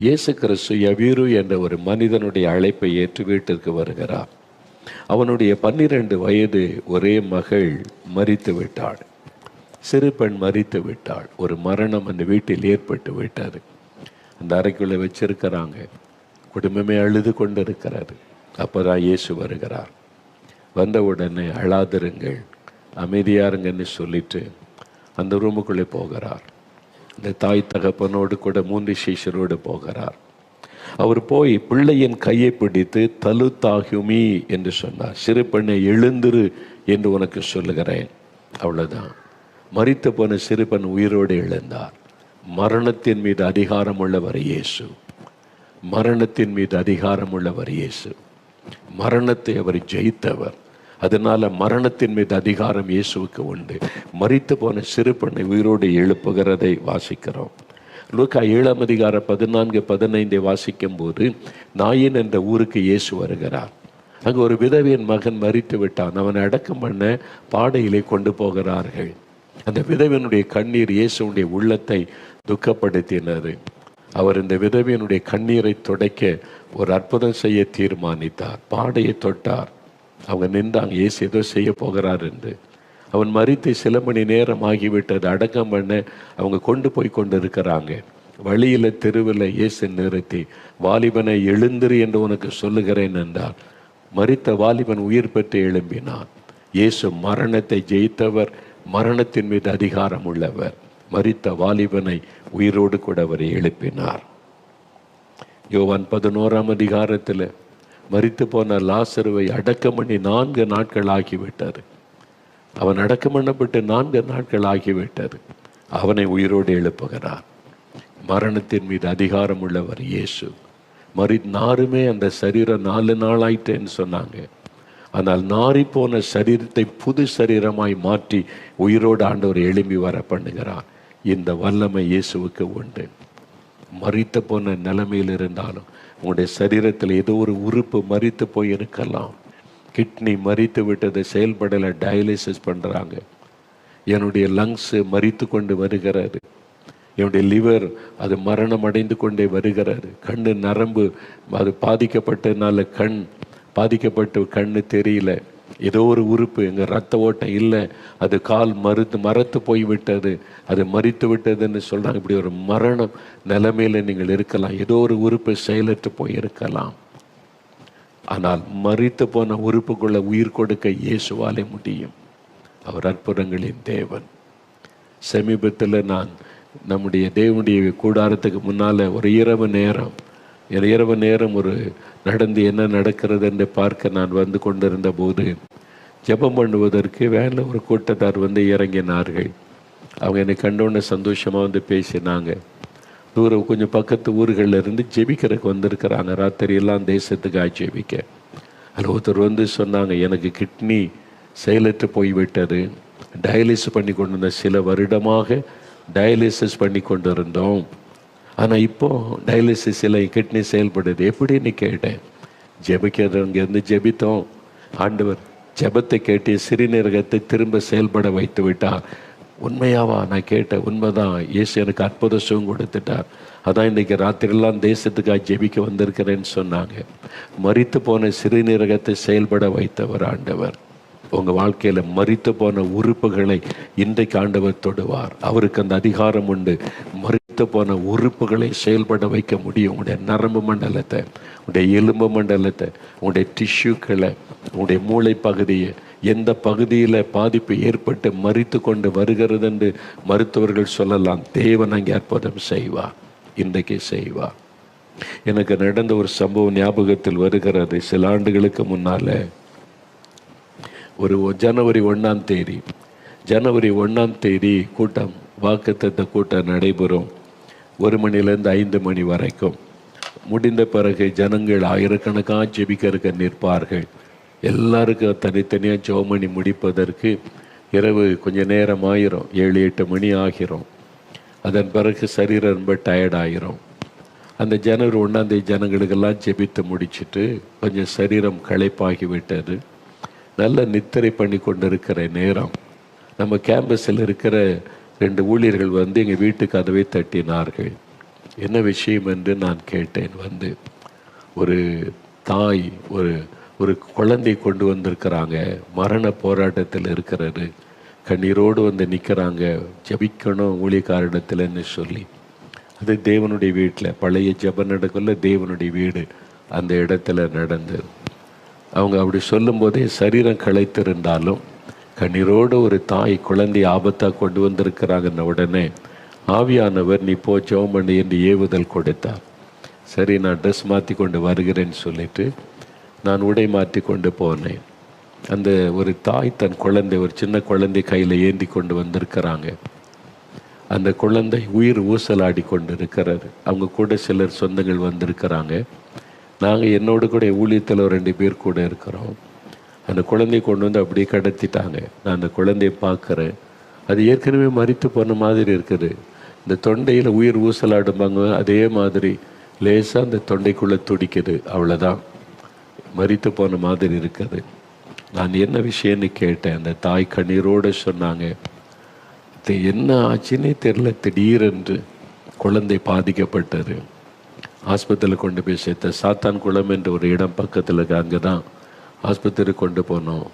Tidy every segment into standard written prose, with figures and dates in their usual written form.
இயேசு கிறிஸ்து யவீரு என்ற ஒரு மனிதனுடைய அழைப்பை ஏற்று வீட்டிற்கு வருகிறார். அவனுடைய 12 வயது ஒரே மகள் மரித்து விட்டாள். சிறு பெண் மரித்து விட்டாள். ஒரு மரணம் அந்த வீட்டில் ஏற்பட்டு விட்டது. அந்த அறைக்குள்ளே வச்சிருக்கிறாங்க. குடும்பமே அழுது கொண்டு இருக்கிறது. அப்போதான் இயேசு வருகிறார். வந்த உடனே அழாதிருங்கள், அமைதியாருங்கன்னு சொல்லிட்டு அந்த ரூமுக்குள்ளே போகிறார். இந்த தாய் தகப்பனோடு கூட 3 சீஷரோடு போகிறார். அவர் போய் பிள்ளையின் கையை பிடித்து தலுத்தாகுமி என்று சொன்னார். சிறு பெண்ணை எழுந்திரு என்று உனக்கு சொல்லுகிறேன். அவ்வளவுதான். மரித்து போன சிறு பெண் உயிரோடு எழுந்தார். மரணத்தின் மீது அதிகாரம் உள்ளவர் இயேசு. மரணத்தின் மீது அதிகாரம் உள்ளவர் இயேசு. மரணத்தை அவர் ஜெயித்தவர். அதனால மரணத்தின் மீது அதிகாரம் இயேசுவுக்கு உண்டு. மரித்து போன சிறு பெண்ணை உயிரோடு எழுப்புகிறதை வாசிக்கிறோம். லூக்கா 7ஆம் அதிகாரம் 14-15 வாசிக்கும் போது நாயின் என்ற ஊருக்கு இயேசு வருகிறார். அங்கு ஒரு விதவையின் மகன் மரித்து விட்டான். அவனை அடக்கம் பண்ண பாடையிலே கொண்டு போகிறார்கள். அந்த விதவையினுடைய கண்ணீர் இயேசுடைய உள்ளத்தை துக்கப்படுத்தினது. அவர் இந்த விதவையினுடைய கண்ணீரை துடைக்க ஒரு அற்புதம் செய்ய தீர்மானித்தார். பாடையை தொட்டார். அவங்க நின்றாங்க. இயேசு ஏதோ செய்ய போகிறார் என்று. அவன் மரித்து சில மணி நேரம் ஆகிவிட்டது. அடக்கம் பண்ண அவங்க கொண்டு போய் கொண்டு இருக்கிறாங்க. வழியில் தெருவில் இயேசு நிறுத்தி, வாலிபனை எழுந்திரு என்று உனக்கு சொல்லுகிறேன் என்றார். மரித்த வாலிபன் உயிர் பெற்று எழும்பினான். இயேசு மரணத்தை ஜெயித்தவர், மரணத்தின் மீது அதிகாரம் உள்ளவர். மரித்த வாலிபனை உயிரோடு கூட அவரை எழுப்பினார். யோவான் 11ஆம் அதிகாரத்தில் மரித்து போன லாசருவை அடக்கம் பண்ணி 4 நாட்கள் ஆகிவிட்டது. அவன் அடக்கம் பண்ணப்பட்டு 4 நாட்கள் ஆகிவிட்டது. அவனை உயிரோடு எழுப்புகிறார். மரணத்தின் மீது அதிகாரம் உள்ளவர் இயேசு. நாருமே அந்த சரீரம் 4 நாள் ஆயிட்டேன்னு சொன்னாங்க. ஆனால் நாரி போன சரீரத்தை புது சரீரமாய் மாற்றி உயிரோடு ஆண்டவர் எழும்பி வர பண்ணுகிறார். இந்த வல்லமை இயேசுவுக்கு உண்டு. மரித்து போன நிலைமையில் இருந்தாலும் உங்களுடைய சரீரத்தில் ஏதோ ஒரு உறுப்பு மரித்து போய் இருக்கலாம். கிட்னி மரித்து விட்டது, செயல்படலை, டயாலிசிஸ் பண்ணுறாங்க. என்னுடைய லங்ஸ் மரித்து கொண்டு வருகிறது. என்னுடைய லிவர் அது மரணம் அடைந்து கொண்டே வருகிறது. கண்ணு நரம்பு அது பாதிக்கப்பட்டதுனால கண் பாதிக்கப்பட்டு கண்ணு தெரியல. ஏதோ ஒரு உறுப்பு, எங்கள் ரத்த ஓட்டம் இல்லை, அது கால் மரத்து போய்விட்டது, அது மரித்து விட்டதுன்னு சொல்கிறாங்க. இப்படி ஒரு மரணம் நிலைமையில் நீங்கள் இருக்கலாம். ஏதோ ஒரு உறுப்பு செயலற்று போயிருக்கலாம். ஆனால் மரித்து போன உறுப்புக்குள்ள உயிர் கொடுக்க இயேசுவாலே முடியும். அவர் அற்புதங்களின் தேவன். சமீபத்தில் நான் நம்முடைய தேவனுடைய கூடாரத்துக்கு முன்னால் ஒரு இரவு நேரம் ஒரு நடந்து என்ன நடக்கிறது என்று பார்க்க நான் வந்து கொண்டிருந்த போது ஜெபம் பண்ணுவதற்கு வேலை ஒரு கூட்டத்தார் வந்து இறங்கினார்கள். அவங்க என்னை கண்டோன்னு சந்தோஷமாக வந்து பேசினாங்க. தூரம் கொஞ்சம் பக்கத்து ஊர்களில் இருந்து ஜெபிக்கிறதுக்கு வந்திருக்கிறாங்க. ராத்திரியெல்லாம் தேசத்துக்காக ஜெபிக்க. அதில் ஒருத்தர் வந்து சொன்னாங்க, எனக்கு கிட்னி செயலற்று போய்விட்டது, டயாலிசிஸ் பண்ணி கொண்டு இருந்த சில வருடமாக டயாலிசிஸ் பண்ணி கொண்டு இருந்தோம். ஆனால் இப்போது டயாலிசிஸில் கிட்னி செயல்படுது எப்படின்னு கேட்டேன். ஜெபிக்கிறவங்கேருந்து ஜெபித்தோம். ஆண்டவர் ஜெபத்தை கேட்டு சிறுநீரகத்தை திரும்ப செயல்பட வைத்து விட்டார். உண்மையாவா? நான் கேட்டேன். உண்மைதான். இயேசு எனக்கு அற்புத சுகம் கொடுத்துட்டார். அதான் இன்றைக்கி ராத்திரிலாம் தேசத்துக்காக ஜெபிக்க வந்திருக்கிறேன்னு சொன்னாங்க. மரித்து போன சிறுநீரகத்தை செயல்பட வைத்தவர் ஆண்டவர். உங்கள் வாழ்க்கையில் மரித்து போன உறுப்புகளை இன்றைக்கு ஆண்டவர் தொடுவார். அவருக்கு அந்த அதிகாரம் உண்டு. மரித்து போன உறுப்புகளை செயல்பட வைக்க முடியும். உங்களுடைய நரம்பு மண்டலத்தை, உங்களுடைய எலும்பு மண்டலத்தை, உங்களுடைய டிஷ்யூக்களை, உங்களுடைய மூளை பகுதியை, எந்த பகுதியில் பாதிப்பு ஏற்பட்டு மரித்து கொண்டு வருகிறது என்று மருத்துவர்கள் சொல்லலாம். தேவன் அங்கே அற்புதம் செய்வார். இன்றைக்கு செய்வார். எனக்கு நடந்த ஒரு சம்பவம் ஞாபகத்தில் வருகிறது. சில ஆண்டுகளுக்கு முன்னால் ஒரு ஜனவரி 1ஆம் தேதி கூட்டம், வாக்குத்தத்த கூட்டம் நடைபெறும். 1 மணிலேருந்து 5 மணி வரைக்கும். முடிந்த பிறகு ஜனங்கள் ஆயிரக்கணக்காக ஜெபிக்க நிற்பார்கள். எல்லாருக்கும் தனித்தனியாக ஜெபம் பண்ணி முடிப்பதற்கு இரவு கொஞ்சம் நேரம் ஆயிரும். 7-8 மணி ஆகிரும். அதன் பிறகு சரீரம் ரொம்ப டயர்டாயிரும். அந்த ஜனவரி 1ஆம் தேதி ஜனங்களுக்கெல்லாம் ஜெபித்து முடிச்சுட்டு கொஞ்சம் சரீரம் களைப்பாகிவிட்டது. நல்ல நித்திரை பண்ணி கொண்டிருக்கிற நேரம் நம்ம கேம்பஸில் இருக்கிற 2 ஊழியர்கள் வந்து எங்கள் வீட்டு கதவை தட்டினார்கள். என்ன விஷயம் என்று நான் கேட்டேன். வந்து ஒரு தாய் ஒரு குழந்தை கொண்டு வந்திருக்கிறாங்க, மரண போராட்டத்தில் இருக்கிறாரு, கண்ணீரோடு வந்து நிற்கிறாங்க, ஜபிக்கணும் ஊழியக்காரிடத்தில்னு சொல்லி. அது தேவனுடைய வீட்டில் பழைய ஜப நடக்கல, தேவனுடைய வீடு அந்த இடத்துல நடந்தது. அவங்க அப்படி சொல்லும் போதே சரீரம் களைத்திருந்தாலும் கண்ணீரோடு ஒரு தாய் குழந்தை ஆபத்தாக கொண்டு வந்திருக்கிறாங்கன்ன உடனே ஆவியானவர் நீ போ ஜெபம் பண்ணு என்று ஏவுதல் கொடுத்தார். சரி, நான் ட்ரெஸ் மாற்றி கொண்டு வருகிறேன்னு சொல்லிட்டு நான் உடை மாற்றி கொண்டு போனேன். அந்த ஒரு தாய் தன் குழந்தை, ஒரு சின்ன குழந்தை கையில் ஏந்தி கொண்டு வந்திருக்கிறாங்க. அந்த குழந்தை உயிர் ஊசலாடி கொண்டு இருக்கிறாரு. அவங்க கூட சிலர் சொந்தங்கள் வந்திருக்கிறாங்க. நாங்கள் என்னோடு கூட ஊழியத்தில் 2 பேர் கூட இருக்கிறோம். அந்த குழந்தையை கொண்டு வந்து அப்படியே கடத்திட்டாங்க. நான் அந்த குழந்தையை பார்க்குறேன். அது ஏற்கனவே மரித்து போன மாதிரி இருக்குது. இந்த தொண்டையில் உயிர் ஊசலாடும்பாங்க, அதே மாதிரி லேசாக அந்த தொண்டைக்குள்ளே துடிக்குது, அவ்வளோதான். மரித்து போன மாதிரி இருக்குது. நான் என்ன விஷயம்னு கேட்டேன். அந்த தாய் கண்ணீரோடு சொன்னாங்க, என்ன ஆச்சுன்னே தெரியல, திடீரென்று குழந்தை பாதிக்கப்பட்டார். ஆஸ்பத்திரியில் கொண்டு போய் சேர்த்த சாத்தான் குளம் என்ற ஒரு இடம் பக்கத்தில் அங்கே தான் ஆஸ்பத்திரிக்கு கொண்டு போனோம்.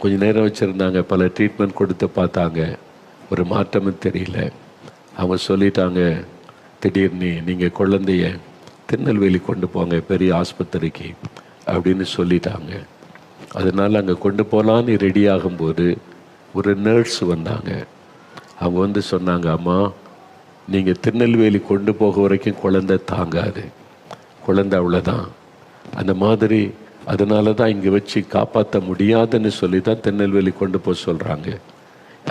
கொஞ்சம் நேரம் வச்சுருந்தாங்க, பல ட்ரீட்மெண்ட் கொடுத்து பார்த்தாங்க, ஒரு மாற்றமும் தெரியல. அவங்க சொல்லிட்டாங்க, திடீர்னு நீங்கள் குழந்தைய திருநெல்வேலி கொண்டு போங்க பெரிய ஆஸ்பத்திரிக்கு அப்படின்னு சொல்லிட்டாங்க. அதனால் அங்கே கொண்டு போகலான்னு ரெடி ஆகும்போது ஒரு நர்ஸ் வந்தாங்க. அவங்க வந்து சொன்னாங்க, அம்மா நீங்கள் திருநெல்வேலி கொண்டு போக வரைக்கும் குழந்தை தாங்காது, குழந்தை அவ்வளோதான், அந்த மாதிரி அதனால தான் இங்கே வச்சு காப்பாற்ற முடியாதுன்னு சொல்லி தான் திருநெல்வேலி கொண்டு போக சொல்கிறாங்க.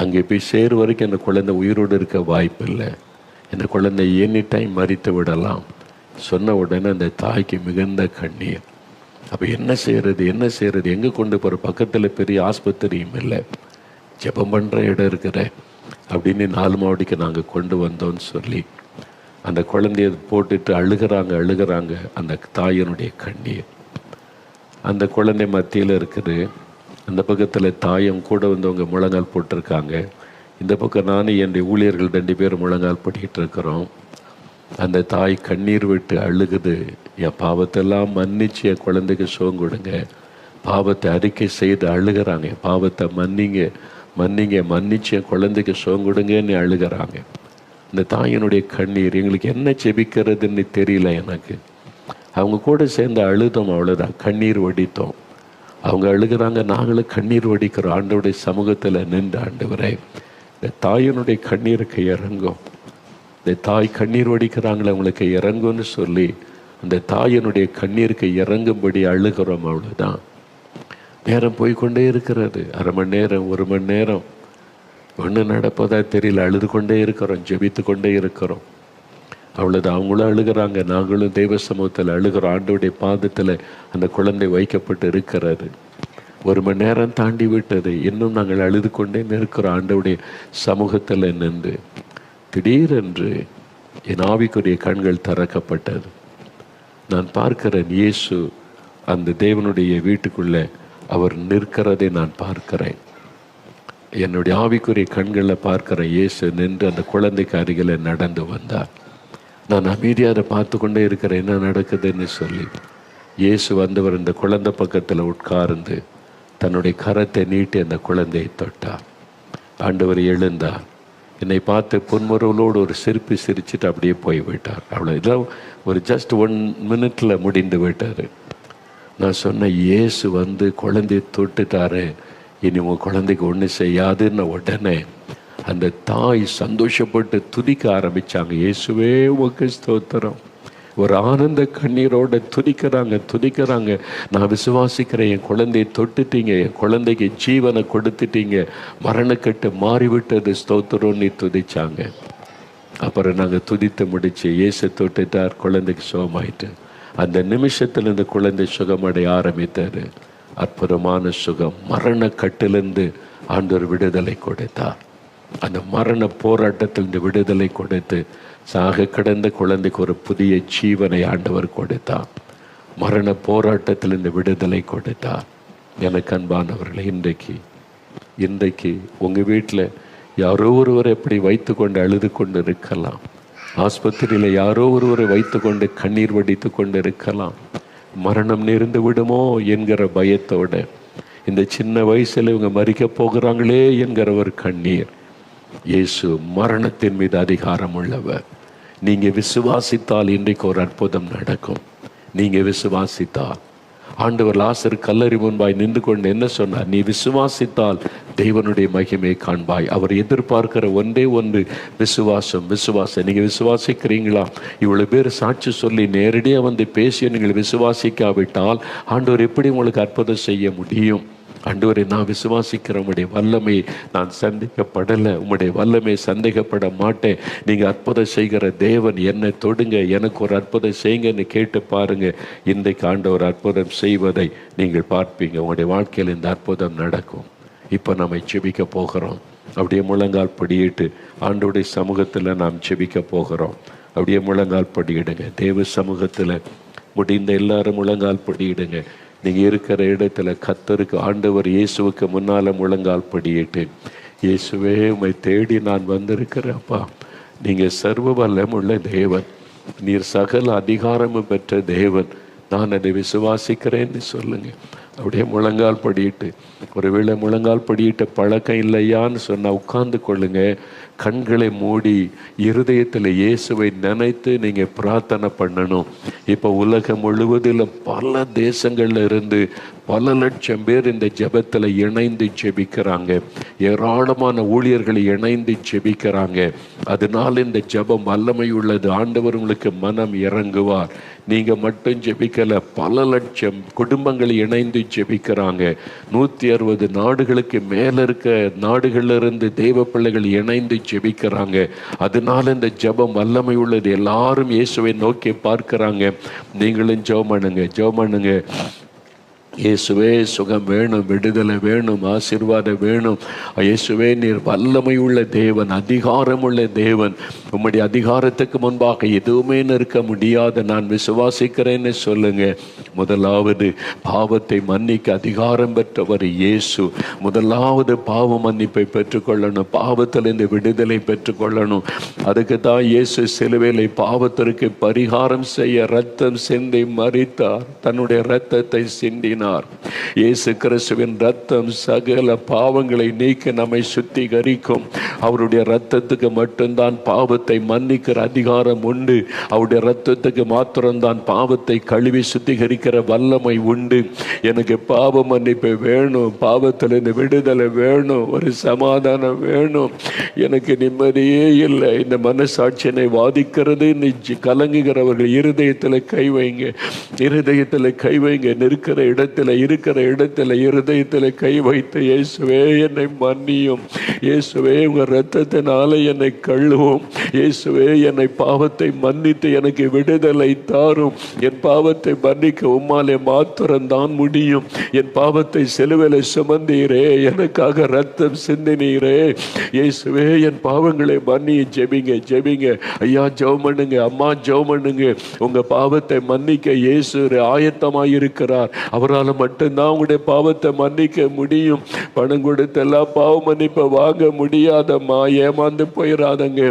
அங்கே போய் சேரு வரைக்கும் அந்த குழந்தை உயிரோடு இருக்க வாய்ப்பு இல்லை, இந்த குழந்தை எனி டைம் மறித்து விடலாம் சொன்ன உடனே அந்த தாய்க்கு மிகுந்த கண்ணீர். அப்போ என்ன செய்கிறது, எங்கே கொண்டு போகிற, பக்கத்தில் பெரிய ஆஸ்பத்திரியும் இல்லை, ஜெபம் பண்ணுற இடம் இருக்கிற அப்படின்னு 4 மாவடிக்கு நாங்கள் கொண்டு வந்தோன்னு சொல்லி அந்த குழந்தைய போட்டுட்டு அழுகிறாங்க. அந்த தாயினுடைய கண்ணீர் அந்த குழந்தை மத்தியில் இருக்குது. அந்த பக்கத்தில் தாயும் கூட வந்தவங்க முழங்கால் போட்டிருக்காங்க. இந்த பக்கம் நானும் என்னுடைய ஊழியர்கள் 2 பேர் முழங்கால் போட்டிகிட்டு இருக்கிறோம். அந்த தாய் கண்ணீர் விட்டு அழுகுது, என் பாவத்தெல்லாம் மன்னிச்சு என் குழந்தைக்கு சுகம் கொடுங்க, பாவத்தை அறிக்கை செய்து அழுகிறாங்க, பாவத்தை மன்னிங்க மன்னிச்சு என் குழந்தைக்கு சுகம் கொடுங்கன்னு அழுகிறாங்க. இந்த தாயினுடைய கண்ணீர், எங்களுக்கு என்ன செபிக்கிறதுன்னு தெரியல எனக்கு. அவங்க கூட சேர்ந்து அழுதோம், அவ்வளோதான், கண்ணீர் வடித்தோம். அவங்க அழுகிறாங்க, நாங்களும் கண்ணீர் வடிக்கிறோம். ஆண்டவருடைய சமூகத்தில் நின்று, ஆண்டவரே இந்த தாயினுடைய கண்ணீருக்கு இறங்கும், இந்த தாய் கண்ணீர் வடிக்கிறாங்களே அவங்களுக்கு இறங்கும்னு சொல்லி அந்த தாயினுடைய கண்ணீருக்கு இறங்கும்படி அழுகிறோம், அவ்வளோதான். நேரம் போய்கொண்டே இருக்கிறது. 1/2 மணி நேரம், 1 மணி நேரம், ஒன்றும் நடப்பதா தெரியல. அழுது கொண்டே இருக்கிறோம், ஜெபித்து கொண்டே இருக்கிறோம், அவ்வளோதான். அவங்களும் அழுகிறாங்க, நாங்களும் தெய்வ சமூகத்தில் அழுகிறோம். ஆண்டவருடைய பாதத்தில் அந்த குழந்தை வைக்கப்பட்டு இருக்கிறது. 1 மணி நேரம் தாண்டி விட்டது, இன்னும் நாங்கள் அழுது கொண்டே இருக்கிறோம் ஆண்டவருடைய சமூகத்தில் நின்று. திடீரென்று என் ஆவிக்குரிய கண்கள் திறக்கப்பட்டது. நான் பார்க்கிறேன், இயேசு அந்த தேவனுடைய வீட்டுக்குள்ளே அவர் நிற்கிறதை நான் பார்க்கிறேன். என்னுடைய ஆவிக்குரிய கண்களில் பார்க்கிறேன், இயேசு நின்று அந்த குழந்தைக்கு அருகில் நடந்து வந்தார். நான் அமைதியாக அதை பார்த்து கொண்டே இருக்கிறேன், என்ன நடக்குதுன்னு சொல்லி. இயேசு வந்தவர் இந்த குழந்தை பக்கத்தில் உட்கார்ந்து தன்னுடைய கரத்தை நீட்டி அந்த குழந்தையை தொட்டார். ஆண்டவர் எழுந்தார், என்னை பார்த்து புன்முறுவலோடு ஒரு சிரிச்சிட்டு அப்படியே போய்விட்டார். அவ்வளோ, இதெல்லாம் ஒரு ஜஸ்ட் 1 மினிட்டில் முடிந்து விட்டார். நான் சொன்னேன், இயேசு வந்து குழந்தையை தொட்டுட்டாரு, இனி உங்கள் குழந்தைக்கு ஒன்றும் செய்யாதுன்னு உடனே அந்த தாய் சந்தோஷப்பட்டு துதிக்க ஆரம்பித்தாங்க. இயேசுவே உமக்கு ஸ்தோத்திரம். ஒரு ஆனந்த கண்ணீரோட துதிக்கிறாங்க. நான் விசுவாசிக்கிறேன், என் குழந்தையை தொட்டுட்டீங்க, என் குழந்தைக்கு ஜீவனை கொடுத்துட்டீங்க, மரணக்கட்டு மாறிவிட்டது, ஸ்தோத்திரம்னு துதிச்சாங்க. அப்புறம் நாங்கள் துதித்து முடிச்சு, இயேசு தொட்டுட்டார், குழந்தைக்கு சுகமாயிட்டு. அந்த நிமிஷத்தில் இந்த குழந்தை சுகமடைய ஆரம்பித்தார். அற்புதமான சுகம். மரணக்கட்டிலிருந்து ஆண்டவர் விடுதலை கொடுத்தார். அந்த மரண போராட்டத்தில் இந்த விடுதலை கொடுத்து சாக கிடந்த குழந்தைக்கு ஒரு புதிய ஜீவனை ஆண்டவர் கொடுத்தார். மரண போராட்டத்தில் இந்த விடுதலை கொடுத்தார். எனக்கு அன்பானவர்களே, இன்றைக்கு உங்கள் வீட்டில் யாரோ ஒருவர் எப்படி வைத்து கொண்டு அழுது கொண்டு இருக்கலாம். ஆஸ்பத்திரியில் யாரோ ஒருவரை வைத்து கொண்டு கண்ணீர் வடித்து கொண்டு இருக்கலாம். மரணம் நேர்ந்து விடுமோ என்கிற பயத்தோட, இந்த சின்ன வயசில் இவங்க மறிக்க போகிறாங்களே என்கிற ஒரு கண்ணீர். இயேசு மரணத்தின் மீது அதிகாரம் உள்ளவர். நீங்க விசுவாசித்தால் இன்றைக்கு ஒரு அற்புதம் நடக்கும். நீங்க விசுவாசித்தால், ஆண்டவர் லாசர் கல்லறை முன்பாய் நின்று கொண்டு என்ன சொன்னார்? நீ விசுவாசித்தால் தேவனுடைய மகிமையை காண்பாய். அவர் எதிர்பார்க்கிற ஒன்றே ஒன்று விசுவாசம். விசுவாசம். நீங்க விசுவாசிக்கிறீங்களா? இவ்வளவு பேர் சாட்சி சொல்லி நேரடியாக வந்து பேசி நீங்கள் விசுவாசிக்காவிட்டால் ஆண்டவர் எப்படி உங்களுக்கு அற்புதம் செய்ய முடியும்? ஆண்டவரே, நான் விசுவாசிக்கிற உம்முடைய வல்லமை நான் சந்தேகப்படலை, உம்முடைய வல்லமை சந்தேகப்பட மாட்டேன். நீங்கள் அற்புதம் செய்கிற தேவன், என்னை தொடுங்க, எனக்கு ஒரு அற்புதம் செய்யுங்கன்னு கேட்டு பாருங்க. இன்றைக்கு ஆண்டவர் அற்புதம் செய்வதை நீங்கள் பார்ப்பீங்க. உங்களுடைய வாழ்க்கையில் இந்த அற்புதம் நடக்கும். இப்போ நம்ம செபிக்க போகிறோம். அப்படியே முழங்கால் படியிட்டு ஆண்டவருடைய சமூகத்தில் நாம் செபிக்க போகிறோம். அப்படியே முழங்கால் படியிடுங்க. தேவ சமூகத்தில் முடிந்த எல்லாரும் முழங்கால் படியிடுங்க. நீங்கள் இருக்கிற இடத்துல கர்த்தருக்கு, ஆண்டவர் இயேசுவுக்கு முன்னால் முழங்கால் படியிட்டு, இயேசுவே, உம்மை தேடி நான் வந்திருக்கிறேன்ப்பா. நீங்கள் சர்வ வல்லம் உள்ள தேவன், நீர் சகல அதிகாரமும் பெற்ற தேவன், நான் அதை விசுவாசிக்கிறேன்னு சொல்லுங்க. அப்படியே முழங்கால் படியிட்டு, ஒருவேளை முழங்கால் படியிட்ட பழக்கம் இல்லையான்னு சொன்னால் உட்கார்ந்து கொள்ளுங்க. கண்களை மூடி இருதயத்தில் இயேசுவை நினைத்து நீங்கள் பிரார்த்தனை பண்ணணும். இப்போ உலகம் முழுவதிலும் பல தேசங்கள்ல இருந்து பல லட்சம் பேர் இந்த ஜெபத்தில் இணைந்து ஜெபிக்கிறாங்க. ஏராளமான ஊழியர்களை இணைந்து ஜெபிக்கிறாங்க. அதனால் இந்த ஜெபம் வல்லமை உள்ளது. ஆண்டவர் உங்களுக்கு மனம் இறங்குவார். நீங்கள் மட்டும் ஜெபிக்கல, பல லட்சம் குடும்பங்கள் இணைந்து ஜெபிக்கிறாங்க. 160 நாடுகளுக்கு மேல இருக்க நாடுகள்ல இருந்து தேவ பிள்ளைகள் இணைந்து ஜெபிக்கிறாங்க. அதனால இந்த ஜெபம் வல்லமை உள்ளது. எல்லாரும் இயேசுவை நோக்கி பார்க்கிறாங்க. நீங்களும் ஜெபம் பண்ணுங்க, ஜெபம் பண்ணுங்க. இயேசுவே, சுகம் வேணும், விடுதலை வேணும், ஆசீர்வாதம் வேணும். இயேசுவே, நீர் வல்லமை உள்ள தேவன், அதிகாரம் உள்ள தேவன். உம்முடைய அதிகாரத்துக்கு முன்பாக எதுவுமே நிற்க முடியாத நான் விசுவாசிக்கிறேன்னு சொல்லுங்க. முதலாவது பாவத்தை மன்னிக்க அதிகாரம் பெற்றவர் இயேசு. முதலாவது பாவ மன்னிப்பை பெற்றுக்கொள்ளணும், பாவத்திலிருந்து விடுதலை பெற்றுக்கொள்ளணும். அதுக்கு தான் இயேசு சிலுவையிலே பாவத்திற்கு பரிகாரம் செய்ய இரத்தம் சிந்தி மரித்தார், தன்னுடைய இரத்தத்தை சிந்தினார். இயேசு கிறிஸ்துவின் ரத்தம் சகல பாவங்களை நீக்க நம்மை சுத்திகரிக்கும். அவருடைய ரத்தத்துக்கு மட்டும்தான் பாவத்தை மன்னிக்கிற அதிகாரம் உண்டு. அவருடைய ரத்தத்துக்கு மாத்திரம்தான் பாவத்தை கழுவி சுத்திகரிக்கிற வல்லமை உண்டு. எனக்கு பாவ மன்னிப்பு வேணும், பாவத்திலிருந்து விடுதலை வேணும், ஒரு சமாதானம் வேணும். எனக்கு நிம்மதியே இல்லை, இந்த மனசாட்சியினை வாதிக்கிறது கலங்குகிறவர்கள் இருதயத்தில் கை வைங்க, இருதயத்தில் கை வைங்க. இருக்கிற இடத்துல இருதயத்தில் கை வைத்து, இயேசுவே என்னை மன்னியும், இயேசுவே உங்கள் இரத்தத்தினால என்னை கழுவும், இயேசுவே என்னை பாவத்தை மன்னித்து எனக்கு விடுதலை தாரும். என் பாவத்தை மன்னிக்க உம்மாலே மாத்திரம்தான் முடியும். என் பாவத்தை சிலுவையிலே சுமந்தீரே, எனக்காக ரத்தம் சிந்தினீரே, இயேசுவே என் பாவங்களை மன்னி. ஜெபிங்க, ஜெபிங்க. ஐயா ஜெபம் பண்ணுங்க, அம்மா ஜெபம் பண்ணுங்க. உங்க பாவத்தை மன்னிக்க இயேசு ஆயத்தமாயிருக்கிறார். அவரால் மட்டும்தான் உங்களுடைய பாவத்தை மன்னிக்க முடியும். பணம் கொடுத்து எல்லாம் பாவ மன்னிப்பை வாங்க முடியாதம்மா, ஏமாந்து போயிடாதங்க.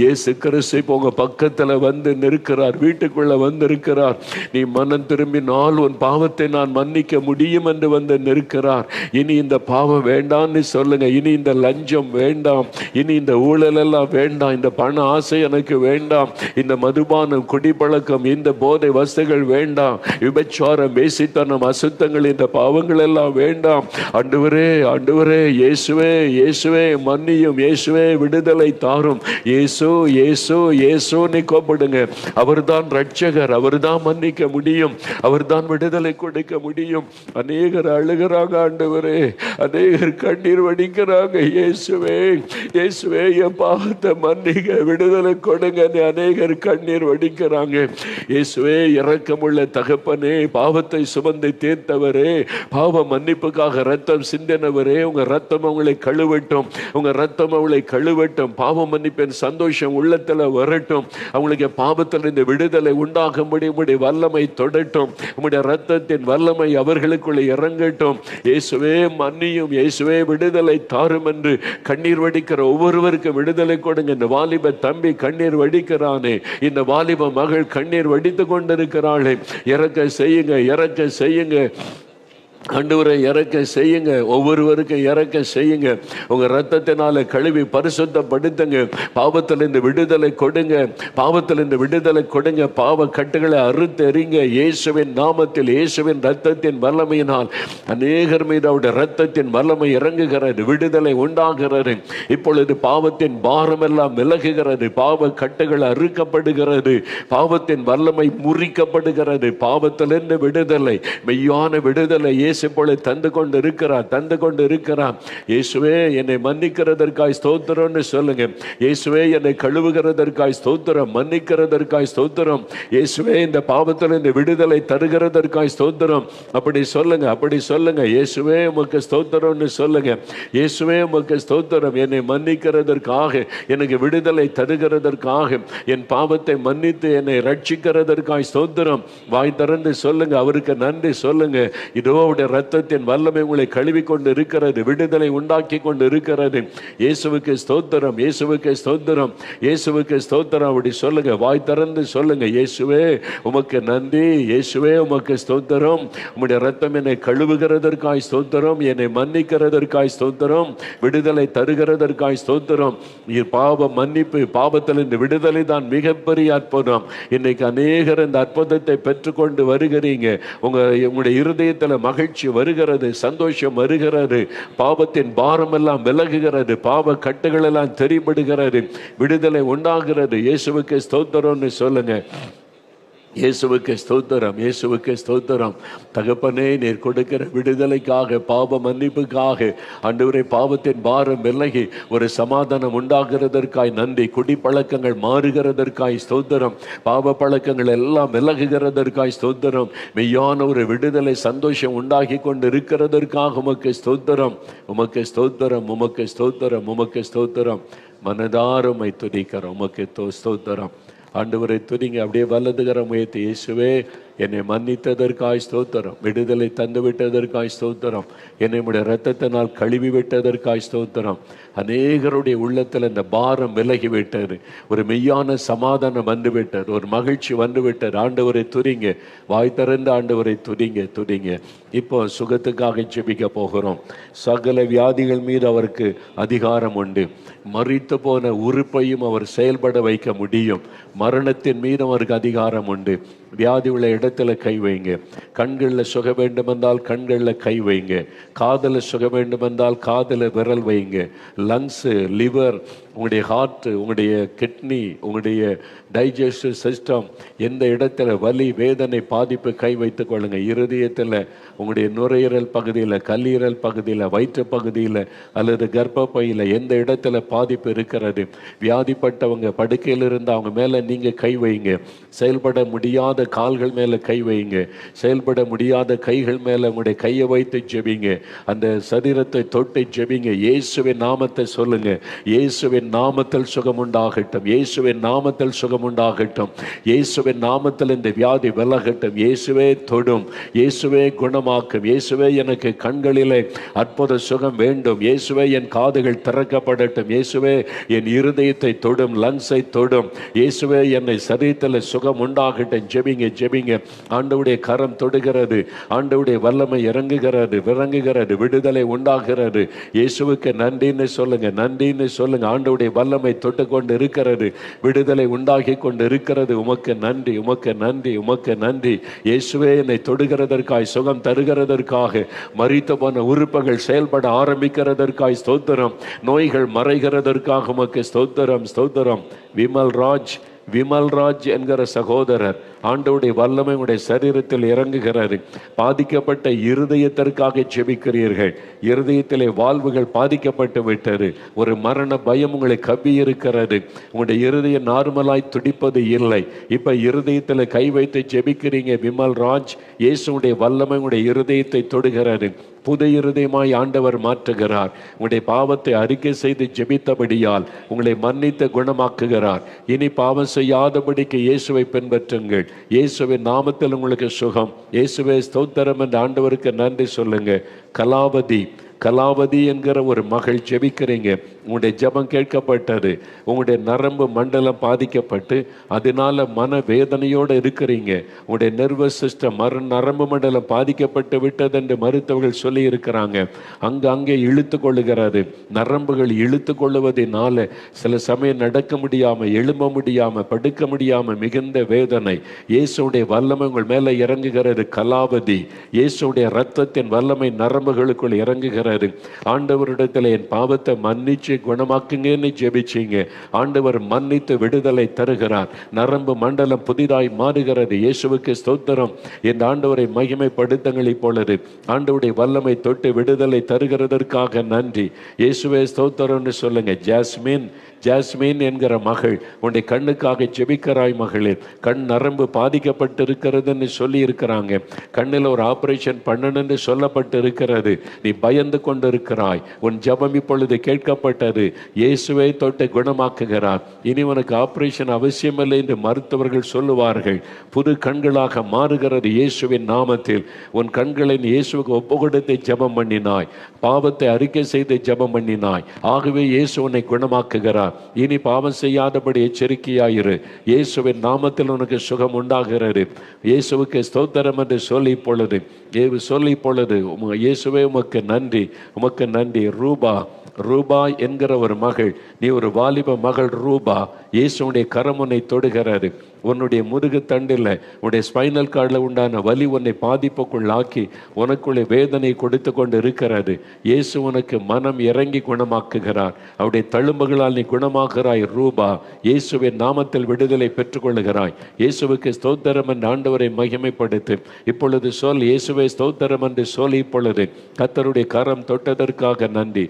இயேசு கிறிஸ்து உங்க பக்கத்துல வந்து நிற்கிறார், வீட்டுக்குள்ள வந்து இருக்கிறார். நீ மனம் திரும்பினால் உன் பாவத்தை நான் மன்னிக்க முடியும் என்று வந்து நிற்கிறார். இனி இந்த பாவம் வேண்டாம்னு சொல்லுங்க. இனி இந்த லஞ்சம் வேண்டாம், இனி இந்த ஊழல் எல்லாம் வேண்டாம், இந்த பண ஆசை எனக்கு வேண்டாம், இந்த மதுபானம், குடிப்பழக்கம், இந்த போதை வஸ்துகள் வேண்டாம், விபச்சாரம், வேசித்தனம், அசுத்தங்கள், இந்த பாவங்கள் எல்லாம் வேண்டாம். ஆண்டவரே, ஆண்டவரே, இயேசுவே, இயேசுவே மன்னியும், இயேசுவே விடுதலை தாரும். இயேசு, இயேசு, இயேசுன்னு கூப்பிடுங்க. அவர்தான் ரட்சகர், அவர்தான் மன்னிக்க முடியும், அவர்தான் விடுதலை கொடுக்க முடியும். அநேகர் அழுகிறாங்க ஆண்டவரே, அநேகர் கண்ணீர் வடிக்கிறாங்க. இயேசுவே, இயேசுவே என் பாவத்தை மன்னிக்க, விடுதலை கொடுங்க, அநேகர் கண்ணீர் வடிக்கிறாங்க. இயேசுவே இரக்கமுள்ள தகப்பனே, பாவத்தை சுமந்து தீர்த்த சிந்தினவரே, பாவ மன்னிப்புக்காக ரத்தம் சிந்தினவரே, உங்க ரத்தம் அவங்களை கழுவட்டும், உங்க ரத்தம் அவளை கழுவட்டும். பாவ மன்னிப்பின் சந்தோஷம் உள்ளத்துல வரட்டும். அவங்களுக்கு பாவத்தில் இந்த விடுதலை உண்டாகும்படி உங்களுடைய வல்லமை தொடட்டும். உங்களுடைய ரத்தத்தின் வல்லமை அவர்களுக்குள்ளே இறங்கட்டும். இயேசுவே மன்னியும், இயேசுவே விடுதலை தாரும் என்று கண்ணீர் வடிக்கிற ஒவ்வொருவருக்கும் விடுதலை கொடுங்க. இந்த வாலிப தம்பி கண்ணீர் வடிக்கிறானே, இந்த வாலிப மகள் கண்ணீர் வடித்து கொண்டிருக்கிறாளே, இறக்க செய்யுங்க, இறக்க செய்யுங்க ஆண்டவரை, இறக்க செய்யுங்க. ஒவ்வொருவருக்கும் இறக்க செய்யுங்க. உங்க ரத்தத்தினால கழுவி பரிசுத்தப்படுத்துங்க. பாவத்திலிருந்து விடுதலை கொடுங்க, பாவத்திலிருந்து விடுதலை கொடுங்க. பாவ கட்டுகளை அறுத்தெறிங்க இயேசுவின் நாமத்தில். இயேசுவின் ரத்தத்தின் வல்லமையினால் அநேகர் மீது அவருடைய ரத்தத்தின் வல்லமை இறங்குகிறது, விடுதலை உண்டாகிறது. இப்பொழுது பாவத்தின் பாரம் எல்லாம் விலகுகிறது, பாவ கட்டுகள் அறுக்கப்படுகிறது, பாவத்தின் வல்லமை முறிக்கப்படுகிறது. பாவத்திலிருந்து விடுதலை, மெய்யான விடுதலை இப்பொழுது தந்து கொண்டு இருக்கிறார், தந்து கொண்டு இருக்கிறார். இயேசுவே என்னை மன்னிக்கிறதற்காய் ஸ்தோத்திரம்னு சொல்லுங்க. இயேசுவே என்னை கழுவுகிறதற்காய் ஸ்தோத்திரம், மன்னிக்கிறதற்காய் ஸ்தோத்திரம். இயேசுவே இந்த பாவத்தில் இந்த விடுதலை தருகிறதற்காய் ஸ்தோத்திரம். அப்படி சொல்லுங்க, அப்படி சொல்லுங்க. இயேசுவே உமக்கு ஸ்தோத்திரம்னு சொல்லுங்க. இயேசுவே உமக்கு ஸ்தோத்திரம். என்னை மன்னிக்கிறதற்காக, எனக்கு விடுதலை தருகிறதற்காக, என் பாவத்தை மன்னித்து என்னை ரட்சிக்கிறதற்காய் ஸ்தோத்திரம். வாய் திறந்து சொல்லுங்க, அவருக்கு நன்றி சொல்லுங்க. இதோ ரத்தத்தின் வல்லமை உங்களை கழுவி கொண்டு இருக்கிறது, விடுதலை உண்டாக்கி கொண்டு இருக்கிறது. இயேசுவுக்கு ஸ்தோத்திரம், இயேசுவுக்கு ஸ்தோத்திரம், இயேசுவுக்கு ஸ்தோத்திரம். அப்படி சொல்லுங்க, வாய் திறந்து சொல்லுங்க. இயேசுவே உமக்கு நன்றி, இயேசுவே உமக்கு ஸ்தோத்திரம். உம்முடைய ரத்தம் என்னை கழுவுகிறதற்காய் ஸ்தோத்திரம், என்னை மன்னிக்கிறதற்காய் ஸ்தோத்திரம், விடுதலை தருகிறதற்காய் ஸ்தோத்திரம். பாவ மன்னிப்பு, பாவத்தில் இந்த விடுதலை தான் மிகப்பெரிய அற்புதம். இன்னைக்கு அநேகர் இந்த அற்புதத்தை பெற்றுக்கொண்டு வருகிறீங்க. உங்களுடைய இருதயத்தில் மகிழ்ச்சி வருகிறது, சந்தோஷம் வருகிறது, பாவத்தின் பாரம் எல்லாம் விலகுகிறது, பாவ கட்டுகள் எல்லாம் தெரிபடுகிறது, விடுதலை உண்டாகிறது. இயேசுவுக்கு ஸ்தோத்திரம்னு சொல்லுங்க. இயேசுவுக்கு ஸ்தோத்திரம், இயேசுவுக்கு ஸ்தோத்திரம். தகப்பனே, நீர் கொடுக்கிற விடுதலைக்காக, பாவ மன்னிப்புக்காக, ஆண்டவரே பாவத்தின் பாரம் விலகி ஒரு சமாதானம் உண்டாகிறதற்காய் நன்றி. குடிப்பழக்கங்கள் மாறுகிறதற்காய் ஸ்தோத்திரம், பாவ பழக்கங்கள் எல்லாம் விலகுகிறதற்காய் ஸ்தோத்திரம். மெய்யான ஒரு விடுதலை சந்தோஷம் உண்டாகி கொண்டு இருக்கிறதற்காக உமக்கு ஸ்தோத்திரம், உமக்கு ஸ்தோத்திரம், உமக்கு ஸ்தோத்திரம், உமக்கு ஸ்தோத்திரம். மனதாருமை துதிக்கிறோம், உமக்கு ஸ்தோத்திரம். ஆண்டவரை துதிங்க. அப்படியே வலதுகரம் உயர்த்தி, இயேசுவே என்னை மன்னித்ததற்காய் ஸ்தோத்திரம், விடுதலை தந்து விட்டதற்காய் ஸ்தோத்திரம், என்னை உடைய இரத்தத்தினால் கழுவி விட்டதற்காய் ஸ்தோத்திரம். அநேகருடைய உள்ளத்தில் இந்த பாரம் விலகி விட்டது, ஒரு மெய்யான சமாதானம் வந்து விட்டது, ஒரு மகிழ்ச்சி வந்து விட்டது. ஆண்டவரை துதிங்க, வாய் திறந்து ஆண்டவரை துதிங்க, துதிங்க. இப்போ சுகத்துக்காக ஜெபிக்க போகிறோம். சகல வியாதிகள் மீது அவருக்கு அதிகாரம் உண்டு. மரித்து போன உறுப்பையும் அவர் செயல்பட வைக்க முடியும். மரணத்தின் மீது அவருக்கு அதிகாரம் உண்டு. வியாதி உள்ள இடத்துல கை வைங்க. கண்களில் சுக வேண்டுமென்றால் கண்களில் கை வைங்க. காதில் சுக வேண்டுமென்றால் காதில் விரல் வைங்க. லங்ஸு, லிவர், உங்களுடைய ஹார்ட்டு, உங்களுடைய கிட்னி, உங்களுடைய டைஜஸ்டிவ் சிஸ்டம், எந்த இடத்துல வலி வேதனை பாதிப்பு கை வைத்துக் கொள்ளுங்க. இருதயத்தில், உங்களுடைய நுரையீரல் பகுதியில், கல்லீரல் பகுதியில், வயிற்று பகுதியில் அல்லது கர்ப்பப்பையில் எந்த இடத்துல பாதிப்பு இருக்கிறது, வியாதிப்பட்டவங்க படுக்கையில் இருந்து அவங்க மேலே நீங்கள் கை வைங்க. செயல்பட முடியாத கால்கள் மேலே கை வைங்க. செயல்பட முடியாத கைகள் மேலே உங்களுடைய கையை வைத்து ஜெபிங்க. அந்த சரீரத்தை தொட்டு ஜெபிங்க. இயேசுவின் நாமத்தை சொல்லுங்க. இயேசுவின் நாமத்தில் சுகம் உண்டாகட்டும், இயேசுவின் நாமத்தில் சுகம் உண்டாகட்டும், இயேசுவின் நாமத்தில் இந்த வியாதி விலகட்டும். இயேசுவே தொடும், இயேசுவே குணமாக்கும். இயேசுவே எனக்கு கண்களிலே அற்புத சுகம் வேண்டும். இயேசுவே என் காதுகள் திறக்கப்படட்டும். இயேசுவே என் இருதயத்தை தொடும், லங்ஸை தொடும். இயேசுவே என்னை சரீரத்தில் சுகம் உண்டாகட்டும். ஜெபிங்க, ஜெபிங்க. ஆண்டவருடைய கரம் தொடுகிறது, ஆண்டவருடைய வல்லமை இறங்குகிறது, விளங்குகிறது, விடுதலை உண்டாகிறது. இயேசுவுக்கு நன்றின்னு சொல்லுங்க, நன்றின்னு சொல்லுங்க. ஆண்டவருடைய வல்லமை தொட்டு கொண்டு இருக்கிறது, விடுதலை உண்டாகி கொண்டு இருக்கிறது. உமக்கு நன்றி, உமக்கு நன்றி, உமக்கு நன்றி. இயேசுவே என்னை தொடுகிறதற்காய், சுகம் தருகிறதற்காக, மரித்து போன உறுப்புகள் செயல்பட ஆரம்பிக்கிறதற்காய் ஸ்தோத்திரம். நோய்கள் மறைகிறதற்காக உமக்கு ஸ்தோத்திரம், ஸ்தோத்திரம். விமல்ராஜ் என்கிற சகோதரர் ஆண்டவருடைய வல்லமை உங்களுடைய சரீரத்தில் இறங்குகிறது. பாதிக்கப்பட்ட இருதயத்திற்காக ஜெபிக்கிறீர்கள். இருதயத்திலே வாழ்வுகள் பாதிக்கப்பட்டு விட்டது. ஒரு மரண பயம் உங்களை கப்பி இருக்கிறது. உங்களுடைய இருதயம் நார்மலாய் துடிப்பது இல்லை. இப்ப இருதயத்தில் கை வைத்து ஜெபிக்கிறீங்க. விமல் ராஜ், இயேசுடைய வல்லமை உங்களுடைய இருதயத்தை தொடுகிறது. புது இருதயமாய் ஆண்டவர் மாற்றுகிறார். உங்களுடைய பாவத்தை அறிக்கை செய்து ஜெபித்தபடியால் உங்களை மன்னித்து குணமாக்குகிறார். இனி பாவம் செய்யாதபடிக்கு இயேசுவை பின்பற்றுங்கள். இயேசுவின் நாமத்தில் உங்களுக்கு சுகம். இயேசுவே ஸ்தோத்திரம் என்று ஆண்டவருக்கு நன்றி சொல்லுங்க. கலாவதி என்கிற ஒரு மகள் ஜெபிக்கிறீங்க. உங்களுடைய ஜெபம் கேட்கப்பட்டது. உங்களுடைய நரம்பு மண்டலம் பாதிக்கப்பட்டு அதனால மன வேதனையோடு இருக்கிறீங்க. உங்களுடைய நர்வஸ் சிஸ்டம் நரம்பு மண்டலம் பாதிக்கப்பட்டு விட்டது என்று மருத்துவர்கள் சொல்லி இருக்கிறாங்க. அங்கே இழுத்து கொள்ளுகிறது. நரம்புகள் இழுத்து கொள்ளுவதனால சில சமயம் நடக்க முடியாம, எழும்ப முடியாம, படுக்க முடியாம மிகுந்த வேதனை. இயேசுடைய வல்லமை உங்கள் மேல இறங்குகிறது. கலாவதி, இயேசுடைய இரத்தத்தின் வல்லமை நரம்புகளுக்குள் இறங்குகிறது. ஆண்டவரிடத்தில் என் பாவத்தை மன்னிச்சு குணமாக்குங்கன்னு ஜெபிச்சீங்க. ஆண்டவர் மன்னித்து விடுதலை தருகிறார். நரம்பு மண்டலம் புதிதாய் மாறுகிறது. இயேசுவுக்கு ஸ்தோத்திரம். இந்த ஆண்டவரை மகிமைப்படுத்துங்கள். இப்பொழுது ஆண்டவருடைய வல்லமை தொட்டு விடுதலை தருகிறதற்காக நன்றி. இயேசுவே ஸ்தோத்திரம்னு சொல்லுங்க. ஜாஸ்மின் என்கிற மகள், உன்னை கண்ணுக்காக ஜெபிக்கிறாய் மகளே. கண் நரம்பு பாதிக்கப்பட்டு இருக்கிறதுன்னு சொல்லி இருக்கிறாங்க. கண்ணில் ஒரு ஆபரேஷன் பண்ணணும்னு சொல்லப்பட்டு இருக்கிறது. நீ பயந்து கொண்டு இருக்கிறாய். உன் ஜெபம் இப்பொழுது கேட்கப்பட்டது. இயேசுவை தொட்டு குணமாக்குகிறார். இனி உனக்கு ஆபரேஷன் அவசியமில்லை என்று மருத்துவர்கள் சொல்லுவார்கள். புது கண்களாக மாறுகிறது இயேசுவின் நாமத்தில். உன் கண்களை இயேசுவுக்கு ஒப்பு கொடுத்து ஜெபம் பண்ணினாய். பாவத்தை அறிக்கை செய்து ஜெபம் பண்ணினாய். ஆகவே இயேசு உன்னை குணமாக்குகிறார். இனி பாவம் செய்யாதபடி எச்சரிக்கையாயிரு. இயேசுவின் நாமத்தில் உனக்கு சுகம் உண்டாகிறது. இயேசுவுக்கு ஸ்தோத்திரம் என்று சொல்லி இப்பொழுது இயேசுவே உமக்கு நன்றி, உமக்கு நன்றி. ரூபா என்கிற ஒரு மகள், நீ ஒரு வாலிப மகள் ரூபா. இயேசுடைய கரம் உன்னை தொடுகிறது. உன்னுடைய முதுகு தண்டில், உன்னுடைய ஸ்பைனல் கார்டில் உண்டான வலி உன்னை பாதிப்புக்குள்ளாக்கி உனக்குள்ளே வேதனை கொடுத்து கொண்டு இருக்கிறது. இயேசு உனக்கு மனம் இறங்கி குணமாக்குகிறார். அவருடைய தழும்புகளால் நீ குணமாகிறாய் ரூபா. இயேசுவின் நாமத்தில் விடுதலை பெற்றுக்கொள்ளுகிறாய். இயேசுவுக்கு ஸ்தோத்திரம் என்று ஆண்டவரை மகிமைப்படுத்து. இப்பொழுது சொல், இயேசுவை ஸ்தோத்திரம் என்று சொல்லி இப்பொழுது கர்த்தருடைய கரம் தொட்டதற்காக நன்றி.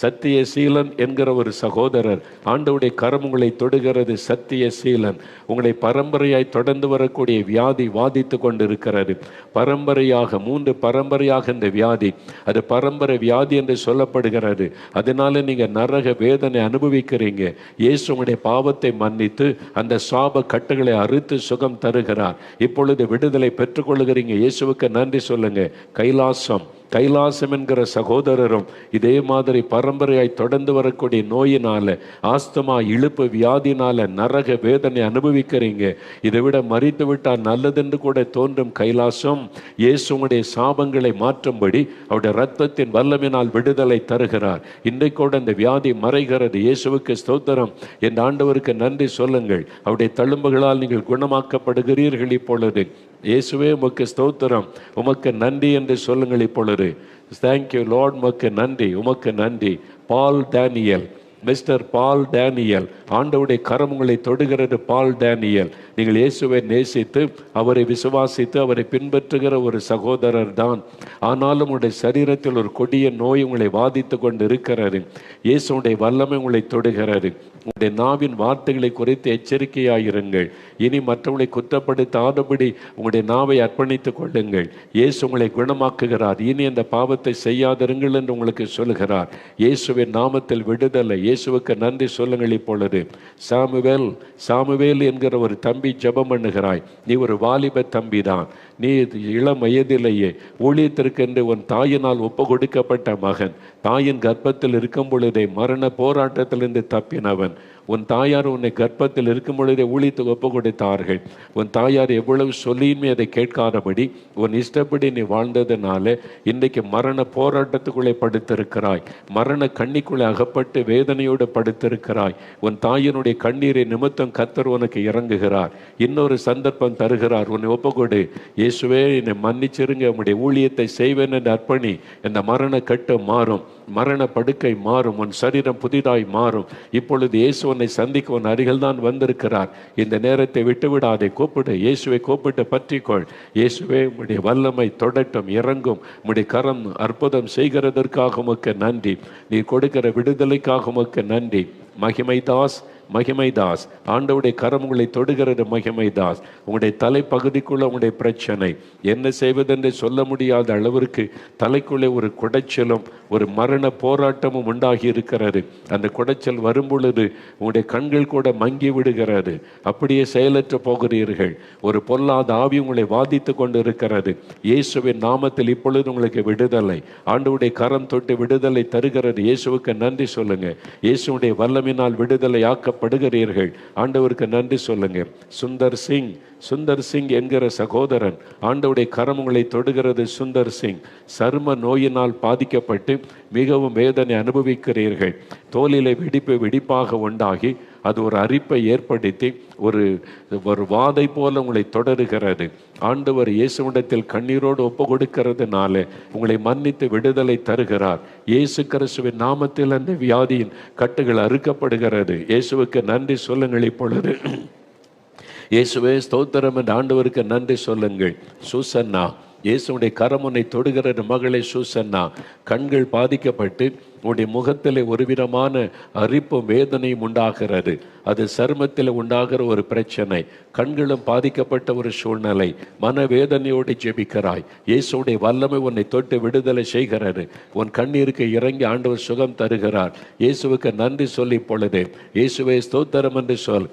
சத்தியசீலன் என்கிற ஒரு சகோதரர், ஆண்டவருடைய கரம் உங்களை தொடுகிறது. சத்தியசீலன், உங்களை பரம்பரையாய் தொடர்ந்து வரக்கூடிய வியாதி வாதித்து கொண்டு இருக்கிறது. பரம்பரையாக 3 பரம்பரையாக இந்த வியாதி, அது பரம்பரை வியாதி என்று சொல்லப்படுகிறது. அதனால நீங்க நரக வேதனை அனுபவிக்கிறீங்க. இயேசு உங்களுடைய பாவத்தை மன்னித்து அந்த சாப கட்டுகளை அறுத்து சுகம் தருகிறார். இப்பொழுது விடுதலை பெற்றுக்கொள்ளுகிறீங்க. இயேசுவுக்கு நன்றி சொல்லுங்க. கைலாசம் என்கிற சகோதரரும் இதே மாதிரி பரம்பரையாய் தொடர்ந்து வரக்கூடிய நோயினால, ஆஸ்துமா இழுப்பு வியாதினால நரக வேதனை அனுபவிக்கிறீங்க. இதை விட மறித்து விட்டால் நல்லதென்று கூட தோன்றும். கைலாசம், இயேசு உங்களுடைய சாபங்களை மாற்றும்படி அவருடைய இரத்தத்தின் வல்லமையினால் விடுதலை தருகிறார். இன்றைக்கூட இந்த வியாதி மறைகிறது. இயேசுவுக்கு ஸ்தோத்திரம். என் ஆண்டவருக்கு நன்றி சொல்லுங்கள். அவருடைய தழும்புகளால் நீங்கள் குணமாக்கப்படுகிறீர்கள். இப்பொழுது இயேசுவே உமக்கு ஸ்தோத்திரம், உமக்கு நன்றி என்று சொல்லுங்கள். இப்பொழுது தேங்க்யூ லார்ட், உமக்கு நன்றி. மிஸ்டர் பால் டேனியல், ஆண்டவருடைய கரம் உங்களை தொடுகிறது. பால் டேனியல், நீங்கள் இயேசுவை நேசித்து அவரை விசுவாசித்து அவரை பின்பற்றுகிற ஒரு சகோதரர் தான். ஆனாலும் உங்களுடைய சரீரத்தில் ஒரு கொடிய நோய் உங்களை வாதித்து கொண்டு இருக்கிறது. இயேசுடைய வல்லமை உங்களை தொடுகிறது. உங்களுடைய நாவின் வார்த்தைகளை குறித்து எச்சரிக்கையாயிருங்கள். இனி மற்றவங்களை குற்றப்படுத்தாதபடி உங்களுடைய நாவை அர்ப்பணித்துக் கொள்ளுங்கள். இயேசு உங்களை குணமாக்குகிறார். இனி அந்த பாவத்தை செய்யாதிருங்கள் என்று உங்களுக்கு சொல்லுகிறார். இயேசுவின் நாமத்தில் விடுதலை. இயேசுவுக்கு நன்றி சொல்லுங்கள். இப்பொழுது சாமுவேல் என்கிற ஒரு தம்பி ஜெபம் பண்ணுகிறாய். நீ ஒரு வாலிப தம்பி தான். நீ இளம் வயதிலேயே ஊழியத்திற்கென்று உன் தாயினால் ஒப்பு கொடுக்கப்பட்ட மகன். தாயின் கர்ப்பத்தில் இருக்கும் பொழுதே மரண போராட்டத்திலிருந்து தப்பினவன். உன் தாயார் உன்னை கர்ப்பத்தில் இருக்கும் பொழுதே ஊழியத்துக்கு ஒப்பு கொடுத்தார்கள். உன் தாயார் எவ்வளவு சொல்லியுமே அதை கேட்காதபடி உன் இஷ்டப்படி நீ வாழ்ந்ததுனால இன்றைக்கு மரண போராட்டத்துக்குள்ளே படுத்திருக்கிறாய். மரண கண்ணிக்குள்ளே அகப்பட்டு வேதனையோடு படுத்திருக்கிறாய். உன் தாயினுடைய கண்ணீரை நிமித்தம் கர்த்தர் உனக்கு இறங்குகிறார். இன்னொரு சந்தர்ப்பம் தருகிறார். உன்னை ஒப்புக்கொடு. இயேசுவே, என்னை மன்னிச்சிருங்க, உம்முடைய ஊழியத்தை செய்வேன் என்று அர்ப்பணி. இந்த மரண கட்டு மாறும். மரண படுக்கை மாறும், உன் சரீரம் புதிதாய் மாறும். இப்பொழுது இயேசு உன்னை சந்திக்க உன் அருகில் தான் வந்திருக்கிறார். இந்த நேரத்தை விட்டுவிடாதே, கூப்பிடு, இயேசுவை கூப்பிட்டு பற்றிக்கொள். இயேசுவே உம்முடைய வல்லமை தொடட்டும், இறங்கும். உம்முடைய கரம் அற்புதம் செய்கிறதற்காக உமக்கு நன்றி. நீ கொடுக்கிற விடுதலைக்காக உமக்கு நன்றி. மகிமைதாஸ், மகிமைதாஸ், ஆண்டவருடைய கரம் உங்களை தொடுகிறது. மகிமைதாஸ், உங்களுடைய தலைப்பகுதிக்குள்ள உங்களுடைய பிரச்சனை என்ன செய்வதென்று சொல்ல முடியாத அளவிற்கு தலைக்குள்ளே ஒரு குடைச்சலும் ஒரு மரண போராட்டமும் உண்டாகி இருக்கிறது. அந்த குடைச்சல் வரும் பொழுது உங்களுடைய கண்கள் கூட மங்கி விடுகிறது. அப்படியே செயலற்று போகிறீர்கள். ஒரு பொல்லாத ஆவி உங்களை வாதித்து கொண்டு இருக்கிறது. இயேசுவின் நாமத்தில் இப்பொழுது உங்களுக்கு விடுதலை. ஆண்டவருடைய கரம் தொட்டு விடுதலை தருகிறது. இயேசுவுக்கு நன்றி சொல்லுங்க. இயேசுடைய வல்லமினால் விடுதலை ஆக்கப்படுகிறீர்கள். ஆண்டவருக்கு நன்றி சொல்லுங்க. சுந்தர் சிங் என்கிற சகோதரன், ஆண்டவருடைய கரம் உங்களை தொடுகிறது. சுந்தர் சிங், சரும நோயினால் பாதிக்கப்பட்டு மிகவும் வேதனை அனுபவிக்கிறீர்கள். தோலிலே வெடிப்பாக உண்டாகி அது ஒரு அரிப்பை ஏற்படுத்தி ஒரு வாதை போல உங்களை தொடருகிறது. ஆண்டவர் இயேசுவிடத்தில் கண்ணீரோடு ஒப்பு கொடுக்கிறதுனால உங்களை மன்னித்து விடுதலை தருகிறார். இயேசு கிறிஸ்துவின் நாமத்தில் அந்த வியாதியின் கட்டுகள் அறுக்கப்படுகிறது. இயேசுவுக்கு நன்றி சொல்லுங்கள். இப்பொழுது இயேசுவே ஸ்தோத்திரம் என்று ஆண்டவருக்கு நன்றி சொல்லுங்கள். சூசன்னா, இயேசுடைய கரம் உன்னை தொடுகிறது. மகளே சூசன்னா, கண்கள் பாதிக்கப்பட்டு உன்னுடைய முகத்தில் ஒரு விதமான அரிப்பும் வேதனையும் உண்டாகிறது. அது சருமத்தில் உண்டாகிற ஒரு பிரச்சனை. கண்களும் பாதிக்கப்பட்ட ஒரு சூழ்நிலை. மனவேதனையோடு ஜெபிக்கிறாய். இயேசுடைய வல்லமை உன்னை தொட்டு விடுதலை செய்கிறது. உன் கண்ணீருக்கு இறங்கி ஆண்டவர் சுகம் தருகிறார். இயேசுவுக்கு நன்றி சொல்லி பொழுது இயேசுவே ஸ்தோத்திரம் என்று சொல்.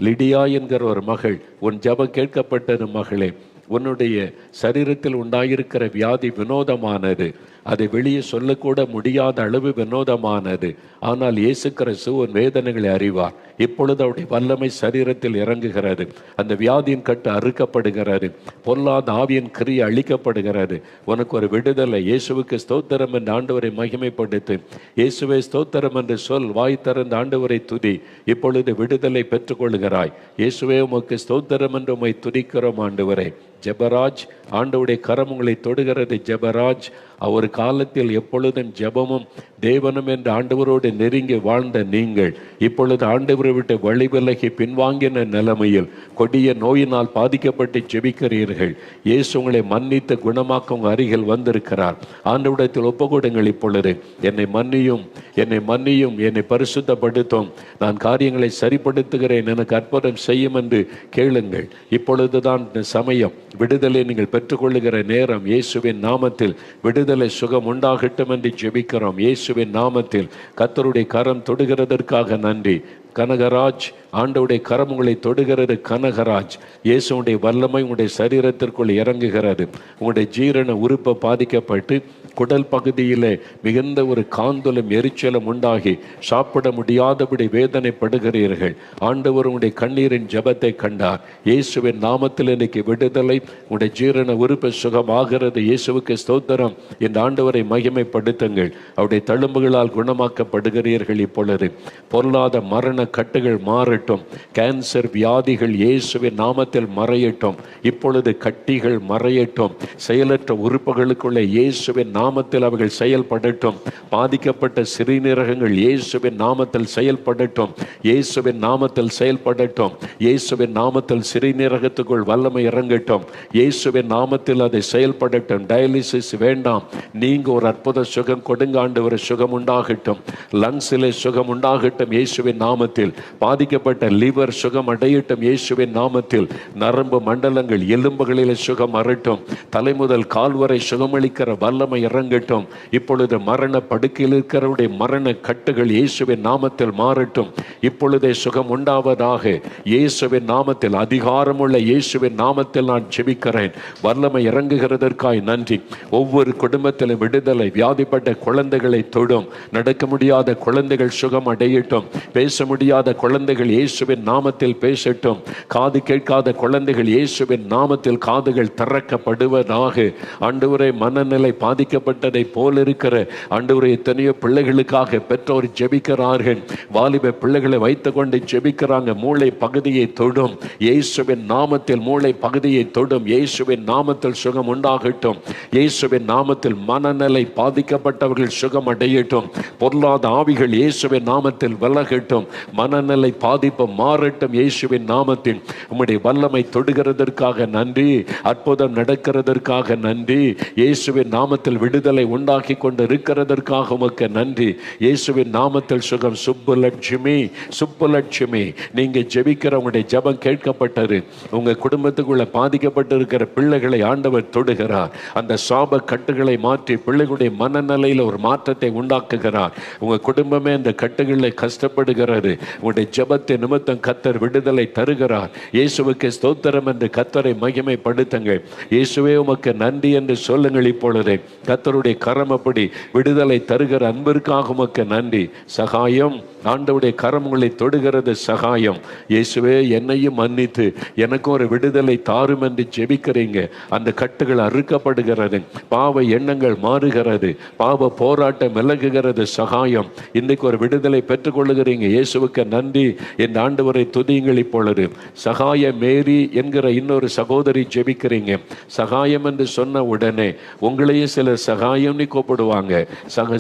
லிடியா என்கிற ஒரு மகள், உன் ஜெபம் கேட்கப்பட்டது. மகளே, உன்னுடைய சரீரத்தில் உண்டாயிருக்கிற வியாதி வினோதமானது. அதை வெளியே சொல்லக்கூட முடியாத அளவு வினோதமானது. ஆனால் இயேசு கிறிஸ்து உன் வேதனைகளை அறிவார். இப்பொழுது அவருடைய வல்லமை சரீரத்தில் இறங்குகிறது. அந்த வியாதியின் கட்டு அறுக்கப்படுகிறது. பொல்லாத ஆவியின் கிரியை அழிக்கப்படுகிறது. உனக்கு ஒரு விடுதலை. இயேசுவுக்கு ஸ்தோத்திரம் என்று ஆண்டவரை மகிமைப்படுத்து. இயேசுவை ஸ்தோத்திரம் என்று சொல். வாய் திறந்த ஆண்டவரை துதி. இப்பொழுது விடுதலை பெற்றுக்கொள்கிறாய். இயேசுவே உமக்கு ஸ்தோத்திரம் என்று உம்மை துதிக்கிறோம். ஆண்டவரே, ஜெபராஜ், ஆண்டவருடைய கரம் உங்களை தொடுகிறது. ஜெபராஜ், ஒரு காலத்தில் எப்பொழுதும் ஜெபமும் தேவனும் என்று ஆண்டவரோடு நெருங்கி வாழ்ந்த நீங்கள் இப்பொழுது ஆண்டவரை விட்டு வழி விலகி பின்வாங்கின நிலைமையில் கொடிய நோயினால் பாதிக்கப்பட்டு ஜெபிக்கிறீர்கள். இயேசு உங்களை மன்னித்து குணமாக்க உங்கள் அருகில் வந்திருக்கிறார். ஆண்டவரிடத்தில் ஒப்புக்கொடுங்கள். இப்பொழுது என்னை மன்னியும், என்னை பரிசுத்தப்படுத்தும், நான் காரியங்களை சரிப்படுத்துகிறேன், எனக்கு அற்புதம் செய்யும் என்று கேளுங்கள். இப்பொழுதுதான் சமயம். விடுதலை நீங்கள் பெற்றுக்கொள்ளுகிற நேரம். இயேசுவின் நாமத்தில் விடுதலை சுகம் உண்டாகட்டும் என்று ஜெபிக்கிறோம். இயேசுவின் நாமத்தில் கர்த்தருடைய கரம் தொடுகிறதற்காக நன்றி. கனகராஜ், ஆண்டவருடைய கரம் உங்களை தொடுகிறது. கனகராஜ், இயேசுடைய வல்லமை உங்களுடைய சரீரத்திற்குள் இறங்குகிறது. உங்களுடைய ஜீரண உறுப்பை பாதிக்கப்பட்டு குடல் பகுதியிலே மிகுந்த ஒரு காந்தலும் எரிச்சலும் உண்டாகி சாப்பிட முடியாதபடி வேதனைப்படுகிறீர்கள். ஆண்டவர் உங்களுடைய கண்ணீரின் ஜெபத்தை கண்டார். இயேசுவின் நாமத்தில் இன்னைக்கு விடுதலை. உங்களுடைய ஜீரண உறுப்பு சுகமாகிறது. இயேசுவுக்கு ஸ்தோத்திரம். இந்த ஆண்டவரை மகிமைப்படுத்துங்கள். அவருடைய தழும்புகளால் குணமாக்கப்படுகிறீர்கள். இப்பொழுது பொல்லாத மரண கட்டுகள் மாறட்டும். கேன்சர் வியாதிகள் இயேசுவின் நாமத்தில் மறையட்டும். இப்பொழுது கட்டிகள் மறையட்டும். செயலற்ற உறுப்புகளுக்குள்ளே இயேசுவின் நாமத்தில் அவர்கள் செயல்படட்டும். பாதிக்கப்பட்ட சிறுநீரகங்கள் இயேசுவின் நாமத்தில் செயல்படட்டும். இயேசுவின் நாமத்தில் செயல்படட்டும். இயேசுவின் நாமத்தில் சிறுநீரகத்துக்குள் வல்லமை இறங்கட்டும். இயேசுவின் நாமத்தில் அதை செயல்படட்டும். டயாலிசிஸ் வேண்டாம். நீங்க ஒரு அற்புத சுகம் கொடுங்க. ஆண்டவர் சுகம் உண்டாகட்டும். லங்ஸிலே சுகம் உண்டாகட்டும். இயேசுவின் நாமத்தில் பாதிக்கப்பட்ட லிவர் சுகம் அடையட்டும். இயேசுவின் நாமத்தில் நரம்பு மண்டலங்கள் எலும்புகளில் சுகம் அறட்டும். தலை முதல் கால் வரை சுகமளிக்கிற வல்லமை இறங்கட்டும். இப்பொழுது மரண படுக்கையில் இருக்கிறவருடைய மரண கட்டுகள் இயேசுவின் நாமத்தில் மாறட்டும். இப்பொழுதே சுகம் உண்டாவதாக. இயேசுவின் நாமத்தில், அதிகாரமுள்ள இயேசுவின் நாமத்தில் நான் ஜெபிக்கிறேன். வல்லமை இறங்குகிறதற்காய் நன்றி. ஒவ்வொரு குடும்பத்திலும் விடுதலை. வியாதிப்பட்ட குழந்தைகளை தொடும். நடக்க முடியாத குழந்தைகள் சுகம் அடையட்டும். பேச முடியாத குழந்தைகள் இயேசுவின் நாமத்தில் பேசட்டும். காது கேட்காத குழந்தைகள் இயேசுவின் நாமத்தில் காதுகள் திறக்கப்படுவதாக. ஆண்டவரே, மனநிலை பாதிக்கப்பட்டதை போல் இருக்கிற ஆண்டவரே எத்தனையோ பிள்ளைகளுக்காக பெற்றோர் ஜெபிக்கிறார்கள். வாலிப பிள்ளைகளை வைத்துக் கொண்டு ஜெபிக்கிறாங்க. மூளை பகுதியை தொடும் இயேசுவின் நாமத்தில், மூளை பகுதியை தொடும் இயேசுவின் நாமத்தில் சுகம் உண்டாகட்டும். இயேசுவின் நாமத்தில் மனநிலை பாதிக்கப்பட்டவர்கள் சுகம் அடையட்டும். பொருளாத ஆவிகள் இயேசுவின் நாமத்தில் விலகட்டும். மனநிலை பாதிப்பு மாறட்டும் இயேசுவின் நாமத்தில். உம்முடைய வல்லமை தொடுகிறதற்காக நன்றி. அற்புதம் நடக்கிறதற்காக நன்றி. இயேசுவின் நாமத்தில் விடுதலை உண்டாக்கி கொண்டு இருக்கிறதற்காக உமக்கு நன்றி. இயேசுவின் நாமத்தில் சுகம். சுப்புலட்சுமி, சுப்புலட்சுமி, நீங்க ஜெபிக்கிற உங்களுடைய ஜெபம் கேட்கப்பட்டது. உங்க குடும்பத்துக்குள்ள பாதிக்கப்பட்டிருக்கிற பிள்ளைகளை ஆண்டவர் தொடுகிறார். அந்த சாப கட்டுகளை மாற்றி பிள்ளைகளுடைய மனநிலையில் ஒரு மாற்றத்தை உண்டாக்குகிறார். உங்க குடும்பமே அந்த கட்டுகளில் கஷ்டப்படுகிறது. உங்களுடைய ஜெபத்தை நிமித்தம் கர்த்தர் விடுதலை தருகிறார். இயேசுவுக்கு ஸ்தோத்திரம் என்று கர்த்தரை மகிமைப்படுத்துங்கள். இயேசுவே உமக்கு நன்றி என்று சொல்லுங்கள். இப்பொழுதே கர்த்தருடைய கரம் அப்படி விடுதலை தருகிற அன்பிற்காக உமக்கு நன்றி. சகாயம், ஆண்டவருடைய கரம் உங்களை தொடுகிறது. சகாயம். இயேசுவே, என்னையும் மன்னித்து எனக்கு ஒரு விடுதலை தாரும் என்று ஜெபிக்கிறீங்க. அந்த கட்டுகள் அறுக்கப்படுகிறது. பாவ எண்ணங்கள் மாறுகிறது. பாவ போராட்டம் விலகுகிறது. சகாயம். இன்னைக்கு ஒரு விடுதலை பெற்றுக்கொள்ளுகிறீங்க. இயேசுவுக்கு நன்றி. என் ஆண்டவரை துதியுங்கள். இப்பொழுது சகாய மேரி என்கிற இன்னொரு சகோதரி ஜெபிக்கிறீங்க. சகாயம் என்று சொன்ன உடனே உங்களையே சிலர் சகாயம்னு கூப்பிடுவாங்க,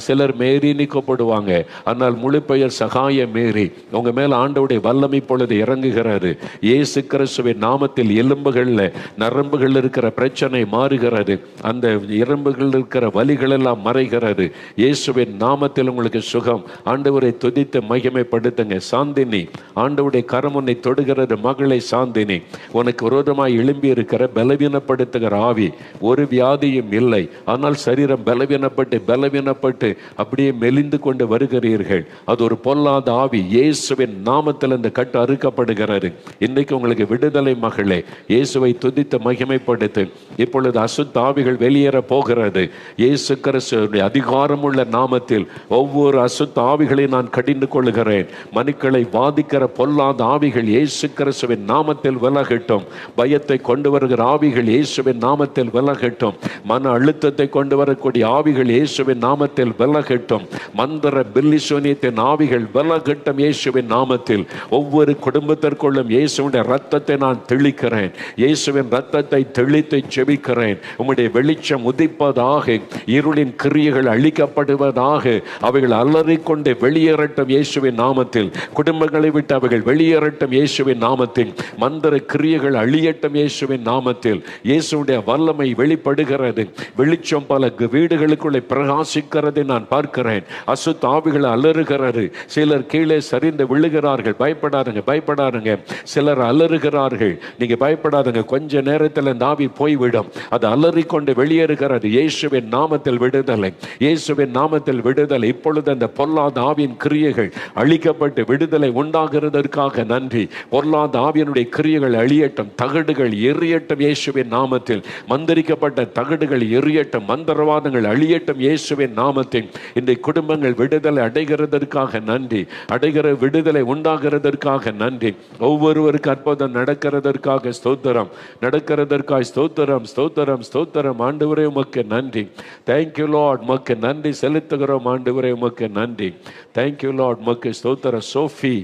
சிலர் மேரின்னு கூப்பிடுவாங்க. ஆனால் முழு பெயர் சகாய மேரி. உங்க மேல ஆண்டவருடைய வல்லமை பொழுது இறங்குகிறது. இயேசு கிறிஸ்துவின் நாமத்தில் எலும்புகள்ல நரம்புகள் இருக்கிற பிரச்சனை மாறுகிறது. அந்த எலும்புகள் இருக்கிற வலிகள் எல்லாம் மறைகிறது. இயேசுவின் நாமத்தில் உங்களுக்கு சுகம். ஆண்டவரை துதித்து மகிமைப்படுத்துங்க. சாந்தினி, ஆண்டவருடைய கரம் உன்னை தொடுகிறது. மகளை சாந்தினி, உனக்கு விரோதமாய் எழும்பி இருக்கிற பலவீனப்படுத்துகிற ஆவி, ஒரு வியாதியும் இல்லை, ஆனால் சரீரம் பலவீனப்பட்டு அப்படியே மெலிந்து கொண்டு வருகிறீர்கள். அது ஒரு பொல்லாத ஆவி. இயேசுவின் நாமத்தில் இந்த கட்டு அறுக்கப்படுகிறது. இன்னைக்கு உங்களுக்கு விடுதலை மகளே. இயேசுவை துதித்து மகிமைப்படுத்து. இப்பொழுது அசுத்த ஆவிகள் வெளியேற போகிறது. இயேசு கிறிஸ்துவின் அதிகாரமுள்ள நாமத்தில் ஒவ்வொரு அசுத்த ஆவிகளை நான் கடிந்து கொள்கிறேன். மனுக்களை வாதிக்கிற பொல்லாத ஆவிகள் இயேசு கிறிஸ்துவின் நாமத்தில் விலகட்டும். பயத்தை கொண்டு வருகிற ஆவிகள் இயேசுவின் நாமத்தில் விலகட்டும். மன அழுத்தத்தை கொண்டு வரக்கூடிய ஆவிகள் இயேசுவின் நாமத்தில் விலகட்டும். மந்திர பில்லிசோனியத்தின் ஆவிகள் விலகட்டும் இயேசுவின் நாமத்தில். ஒவ்வொரு குடும்பத்திற்குள்ளும் இயேசுவின் ரத்தத்தை நான் தெளிக்கிறேன். இயேசுவின் ரத்தத்தை தெளித்து ஜெபிக்கிறேன். உம்முடைய வெளிச்சம் உதிப்பதாக, இருளின் கிரியைகள் அழிக்கப்படுவதாக, அவைகள் அலறிக்கொண்டு வெளியேறட்டும் இயேசுவின் நாமத்தில். குடும்பங்களை விட்டு அவைகள் வெளியேறட்டும் இயேசுவின் நாமத்தில். மந்திர கிரியைகள் அழியட்டும் இயேசுவின் நாமத்தில். இயேசுடைய வல்லமை வெளிப்படுகிறது. வெளிச்சம் பல வீடுகளுக்குள்ளே பிரகாசிக்கிறதை நான் பார்க்கிறேன். அசுத்த ஆவிகள் அலறுகிறது. சிலர் கீழே சரிந்து விழுகிறார்கள். பயப்படாதுங்க. சிலர் அலறுகிறார்கள். நீங்க பயப்படாதுங்க. கொஞ்ச நேரத்தில் இந்த ஆவி போய்விடும். அது அலறிக்கொண்டு வெளியேறுகிறது. இயேசுவின் நாமத்தில் விடுதலை. இயேசுவின் நாமத்தில் விடுதலை. இப்பொழுது அந்த பொல்லாத ஆவியின் கிரியைகள் அழிக்கப்பட்டு விடுதலை உண்டாகிறதற்காக நன்றி. பொல்லாத ஆவியினுடைய கிரியைகள் அழியட்டும். தகடுகள் எரியட்டும் இயேசுவின் நாமத்தில். மந்திரிக்கப்பட்ட தகடுகள் எரியட்டும். மந்திரவாதங்கள் அழியட்டும் இயேசுவின் நாமத்தில். இந்த குடும்பங்கள் விடுதலை அடைகிறதற்காக நன்றி. அடைகிற விடுதலை உண்டாகிறதற்காக நன்றி. ஒவ்வொருவருக்கு அற்புதம் நடக்கிறதற்காக ஸ்தோத்திரம். நடக்கிறதற்காக ஸ்தோத்திரம், ஸ்தோத்திரம், ஸ்தோத்திரம். ஆண்டவரே உமக்கு நன்றி. Thank you Lord. உமக்கு நன்றி செலுத்துகிறோம். ஆண்டவரே உமக்கு நன்றி. Thank you Lord. உமக்கு ஸ்தோத்திரம். சோஃபி,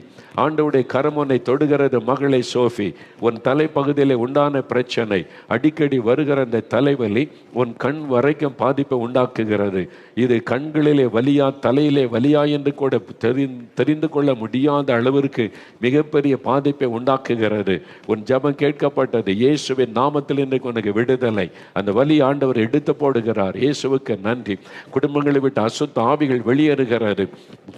ஆண்டவருடைய கரம் உன்னை தொடுகிறது. மகளை சோஃபி, உன் தலைப்பகுதியில் உண்டான பிரச்சனை, அடிக்கடி வருகிற அந்த தலைவலி உன் கண் வரைக்கும் பாதிப்பை உண்டாக்குகிறது. இது கண்களிலே வலியா தலையிலே வலியா என்று கூட தெரிந்து கொள்ள முடியாத அளவிற்கு மிகப்பெரிய பாதிப்பை உண்டாக்குகிறது. உன் ஜெபம் கேட்கப்பட்டது. இயேசுவின் நாமத்தில் இன்றைக்கு உனக்கு விடுதலை. அந்த வலி ஆண்டவர் எடுத்து போடுகிறார். இயேசுவுக்கு நன்றி. குடும்பங்களை விட்டு அசுத்த ஆவிகள் வெளியேறுகிறது.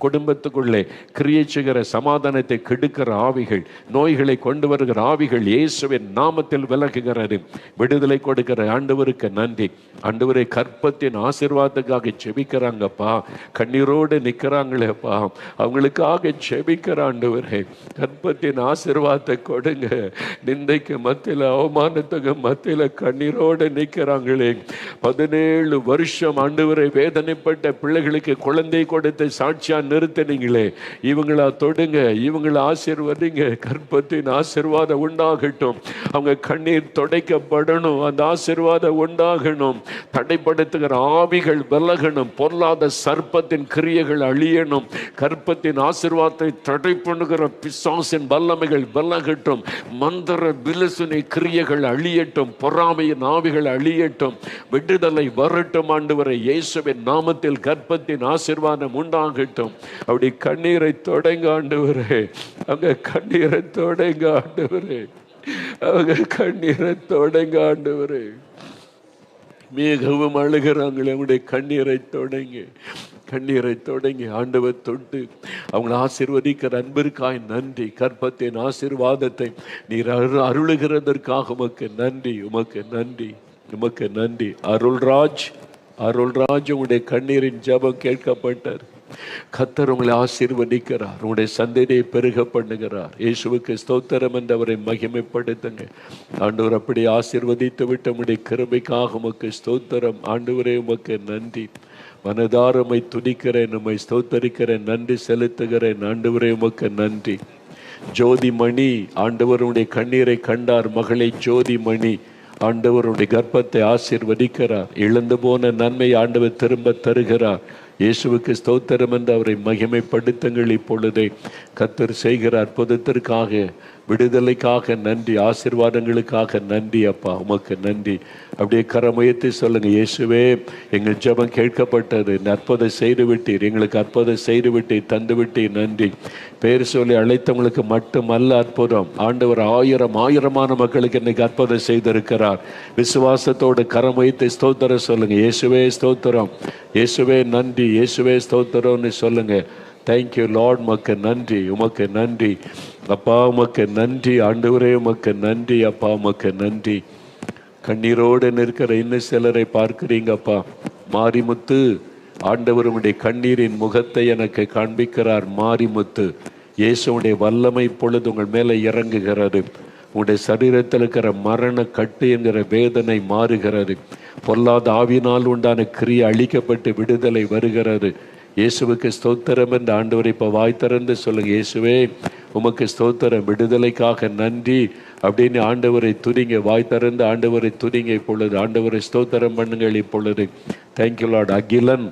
குடும்பத்துக்குள்ளே கிரியை செய்கிற சமாதானத்தை கெடுக்கிற ஆவிகள், நோய்களை கொண்டு வருகிற ஆவிகள் இயேசுவின் நாமத்தில் விலகுகிறது. விடுதலை கொடுக்கிற ஆண்டவருக்கு நன்றி. ஆண்டவரை கற்பத்தின் ஆசீர்வாதத்துக்காக ஜெபிக்கிறாங்கப்பா. கண்ணீரோடு நிற்கிறாங்களேப்பா, அவங்களுக்காக ஜெபிக்கிற ஆண்டவரே, கற்பத்தின் ஆசீர்வாதத்தை கொடுங்க. நிந்தைக்கு மத்தியில், அவமானத்துக்கு மத்தியில் கண்ணீரோடு நிற்கிறாங்களே. 17 வருஷம் ஆண்டவரை வேதனைப்பட்ட பிள்ளைகளுக்கு குழந்தை கொடுத்து சாட்சியா நிறுத்தினீங்களே, இவங்களா தொடுங்க. இவங்களை ஆசீர்வதிங்க. கர்ப்பத்தின் ஆசீர்வாதம் உண்டாகட்டும். அவங்க கண்ணீர் துடைக்கப்படணும். அந்த ஆசீர்வாதம் உண்டாகணும். தடைப்படுத்துகிற ஆவிகள் விலகணும். பொல்லாத சர்ப்பத்தின் கிரியைகள் அழியணும். கர்ப்பத்தின் ஆசீர்வாதத்தை தடை பண்ணுகிற பிசாசின் வல்லமைகள் விலகட்டும். மந்திர பிலிசுனை கிரியைகள் அழியட்டும். பொறாமையின் ஆவிகள் அழியட்டும். விடுதலை வரட்டும். ஆண்டவரே, இயேசுவின் நாமத்தில் கர்ப்பத்தின் ஆசீர்வாதம் உண்டாகட்டும். அப்படி கண்ணீரை தொடங்க ஆண்டவரே. அவங்க கண்ணீரை தொடங்க ஆண்டவரே. அவங்க கண்ணீரை தொடங்க ஆண்டவரே. மிகவும் அழுகிறாங்களே, அவங்களுடைய கண்ணீரை தொடங்கி, கண்ணீரை தொடங்கி ஆண்டவர் தொட்டு அவங்களை ஆசீர்வதிக்கிற அன்பிற்காய் நன்றி. கர்ப்பத்தின் ஆசீர்வாதத்தை நீர் அருளுகிறதற்காக உமக்கு நன்றி, உமக்கு நன்றி, உமக்கு நன்றி. அருள்ராஜ், அருள்ராஜ், உங்களுடைய கண்ணீரின் ஜெபம் கேட்கப்பட்டார். கர்த்தர் உங்களை ஆசீர்வதிக்கிறார். உங்களுடைய சந்ததியை பெருக பண்ணுகிறார். இயேசுவுக்கு ஸ்தோத்திரம் என்று அவரை மகிமைப்படுத்துங்க. ஆண்டவர் அப்படி ஆசீர்வதித்து விட்டு உம்முடைய கிருபைக்காக உமக்கு ஸ்தோத்திரம். ஆண்டவரே, உமக்கு நன்றி. மனதாரமை துதிக்கிறேன், உம்மை ஸ்தோத்தரிக்கிறேன், நன்றி செலுத்துகிறேன். ஆண்டவரே, உமக்கு நன்றி. ஜோதிமணி, ஆண்டவருடைய கண்ணீரை கண்டார் மகளை ஜோதிமணி. ஆண்டவருடைய கர்ப்பத்தை ஆசீர்வதிக்கிறார். இழந்து போன நன்மை ஆண்டவர் திரும்ப தருகிறார். இயேசுவுக்கு ஸ்தோத்திரம் என்று அவரை மகிமைப்படுத்துங்கள். இப்பொழுதே கர்த்தர் செய்கிற அற்புதத்திற்காக, விடுதலைக்காக நன்றி, ஆசீர்வாதங்களுக்காக நன்றி. அப்பா, உமக்கு நன்றி. அப்படியே கரமுயர்த்தி சொல்லுங்க, இயேசுவே, எங்கள் ஜெபம் கேட்கப்பட்டது. அற்புதம் செய்து விட்டீர், எங்களுக்கு அற்புதம் செய்து விட்டீர், தந்து விட்டீர், நன்றி. பேர் சொல்லி அழைத்தவங்களுக்கு மட்டுமல்ல அற்புதம், ஆண்டவர் ஆயிரமான மக்களுக்கு இன்னைக்கு அற்புதம் செய்திருக்கிறார். விசுவாசத்தோடு கரமுயர்த்தி ஸ்தோத்திரம் சொல்லுங்க. இயேசுவே ஸ்தோத்திரம், இயேசுவே நன்றி, இயேசுவே ஸ்தோத்திரம்னு சொல்லுங்க. தேங்க்யூ லார்ட், உமக்கு நன்றி, உமக்கு நன்றி அப்பா, உமக்கு நன்றி. ஆண்டவரே, உமக்கு நன்றி அப்பா, உமக்கு நன்றி. கண்ணீரோடு நிற்கிற இன்னும் சிலரை பார்க்கிறீங்கப்பா. மாரிமுத்து, ஆண்டவர் உடைய கண்ணீரின் முகத்தை எனக்கு காண்பிக்கிறார். மாரிமுத்து, இயேசுடைய வல்லமை இப்பொழுது உங்கள் மேலே இறங்குகிறது. உங்களுடைய சரீரத்தில் இருக்கிற மரண கட்டு என்கிற வேதனை மாறுகிறது. பொல்லாத ஆவினால் உண்டான கிரியை அழிக்கப்பட்டு விடுதலை வருகிறது. இயேசுவுக்கு ஸ்தோத்திரம் என்று ஆண்டவரை இப்போ வாய் திறந்து சொல்லுங்க. இயேசுவே, உமக்கு ஸ்தோத்திரம், விடுதலைக்காக நன்றி அப்படின்னு ஆண்டவரை துதிங்க. வாய் திறந்து ஆண்டவரை துதிங்க. இப்பொழுது ஆண்டவரை ஸ்தோத்திரம் பண்ணுங்கள். இப்பொழுது தேங்க்யூ லார்ட். அகிலன்,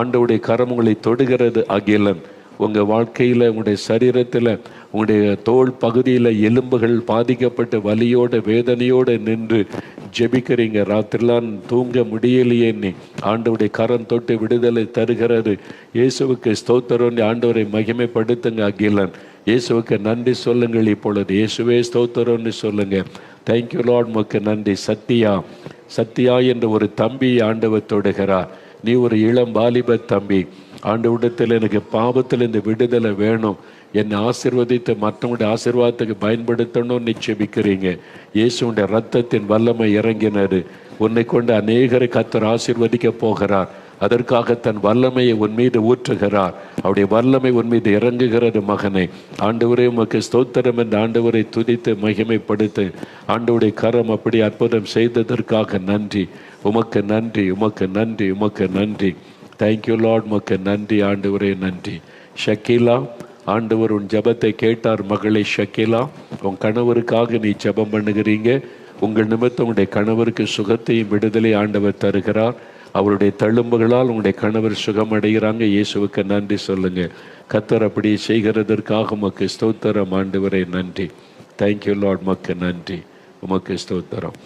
ஆண்டவருடைய கரம் உங்களை தொடுகிறது. அகிலன், உங்கள் வாழ்க்கையில், உங்களுடைய சரீரத்தில், உங்களுடைய தோல் பகுதியில் எலும்புகள் பாதிக்கப்பட்டு வலியோடு வேதனையோடு நின்று ஜெபிக்கிறீங்க. ராத்திரிலாம் தூங்க முடியலையே, நீ ஆண்டவருடைய கரம் தொட்டு விடுதலை தருகிறது. இயேசுவுக்கு ஸ்தோத்திரம், ஆண்டவரை மகிமைப்படுத்துங்க. அகிலன், இயேசுவுக்கு நன்றி சொல்லுங்கள். இப்பொழுது இயேசுவே ஸ்தோத்திரம்னு சொல்லுங்க. தேங்க்யூ லார்ட், உமக்கு நன்றி. சத்யா, சத்யா என்ற ஒரு தம்பி ஆண்டவர் தொடுகிறார். நீ ஒரு இளம் வாலிப தம்பி. ஆண்டவரிடத்தில் எனக்கு பாவத்தில் இந்த விடுதலை வேணும், என்னை ஆசீர்வதித்து மற்றவங்களுடைய ஆசீர்வாதத்துக்கு பயன்படுத்தணும்னு நிச்சயிக்கிறீங்க. இயேசுடைய ரத்தத்தின் வல்லமை இறங்கினது. உன்னை கொண்டு அநேகரை கர்த்தர் ஆசீர்வதிக்க போகிறார். அதற்காக தன் வல்லமையை உன் மீது ஊற்றுகிறார். அவருடைய வல்லமை உன் மீது இறங்குகிறது. மகனை, ஆண்டவரே உமக்கு ஸ்தோத்திரம் என்று ஆண்டவரை துதித்து மகிமைப்படுத்து. ஆண்டவருடைய கரம் அப்படி அற்புதம் செய்ததற்காக நன்றி. உமக்கு நன்றி, உமக்கு நன்றி, உமக்கு நன்றி. தேங்க்யூ லார்ட், உமக்கு நன்றி ஆண்டவரே, நன்றி. ஷக்கீலா, ஆண்டவர் உன் ஜபத்தை கேட்டார். மகளே ஷக்கீலா, உன் கணவருக்காக நீ ஜபம் பண்ணுகிறீங்க. உங்கள் நிமித்தம் உங்களுடைய கணவருக்கு சுகத்தையும் விடுதலை ஆண்டவர் தருகிறார். அவருடைய தழும்புகளால் உங்களுடைய கணவர் சுகம் அடைகிறாங்க. இயேசுவுக்கு நன்றி சொல்லுங்க. கர்த்தர் அப்படி செய்கிறதற்காக உமக்கு ஸ்தோத்திரம் ஆண்டவரே, நன்றி. தேங்க்யூ லார்ட், உமக்கு நன்றி, உமக்கு ஸ்தோத்திரம்.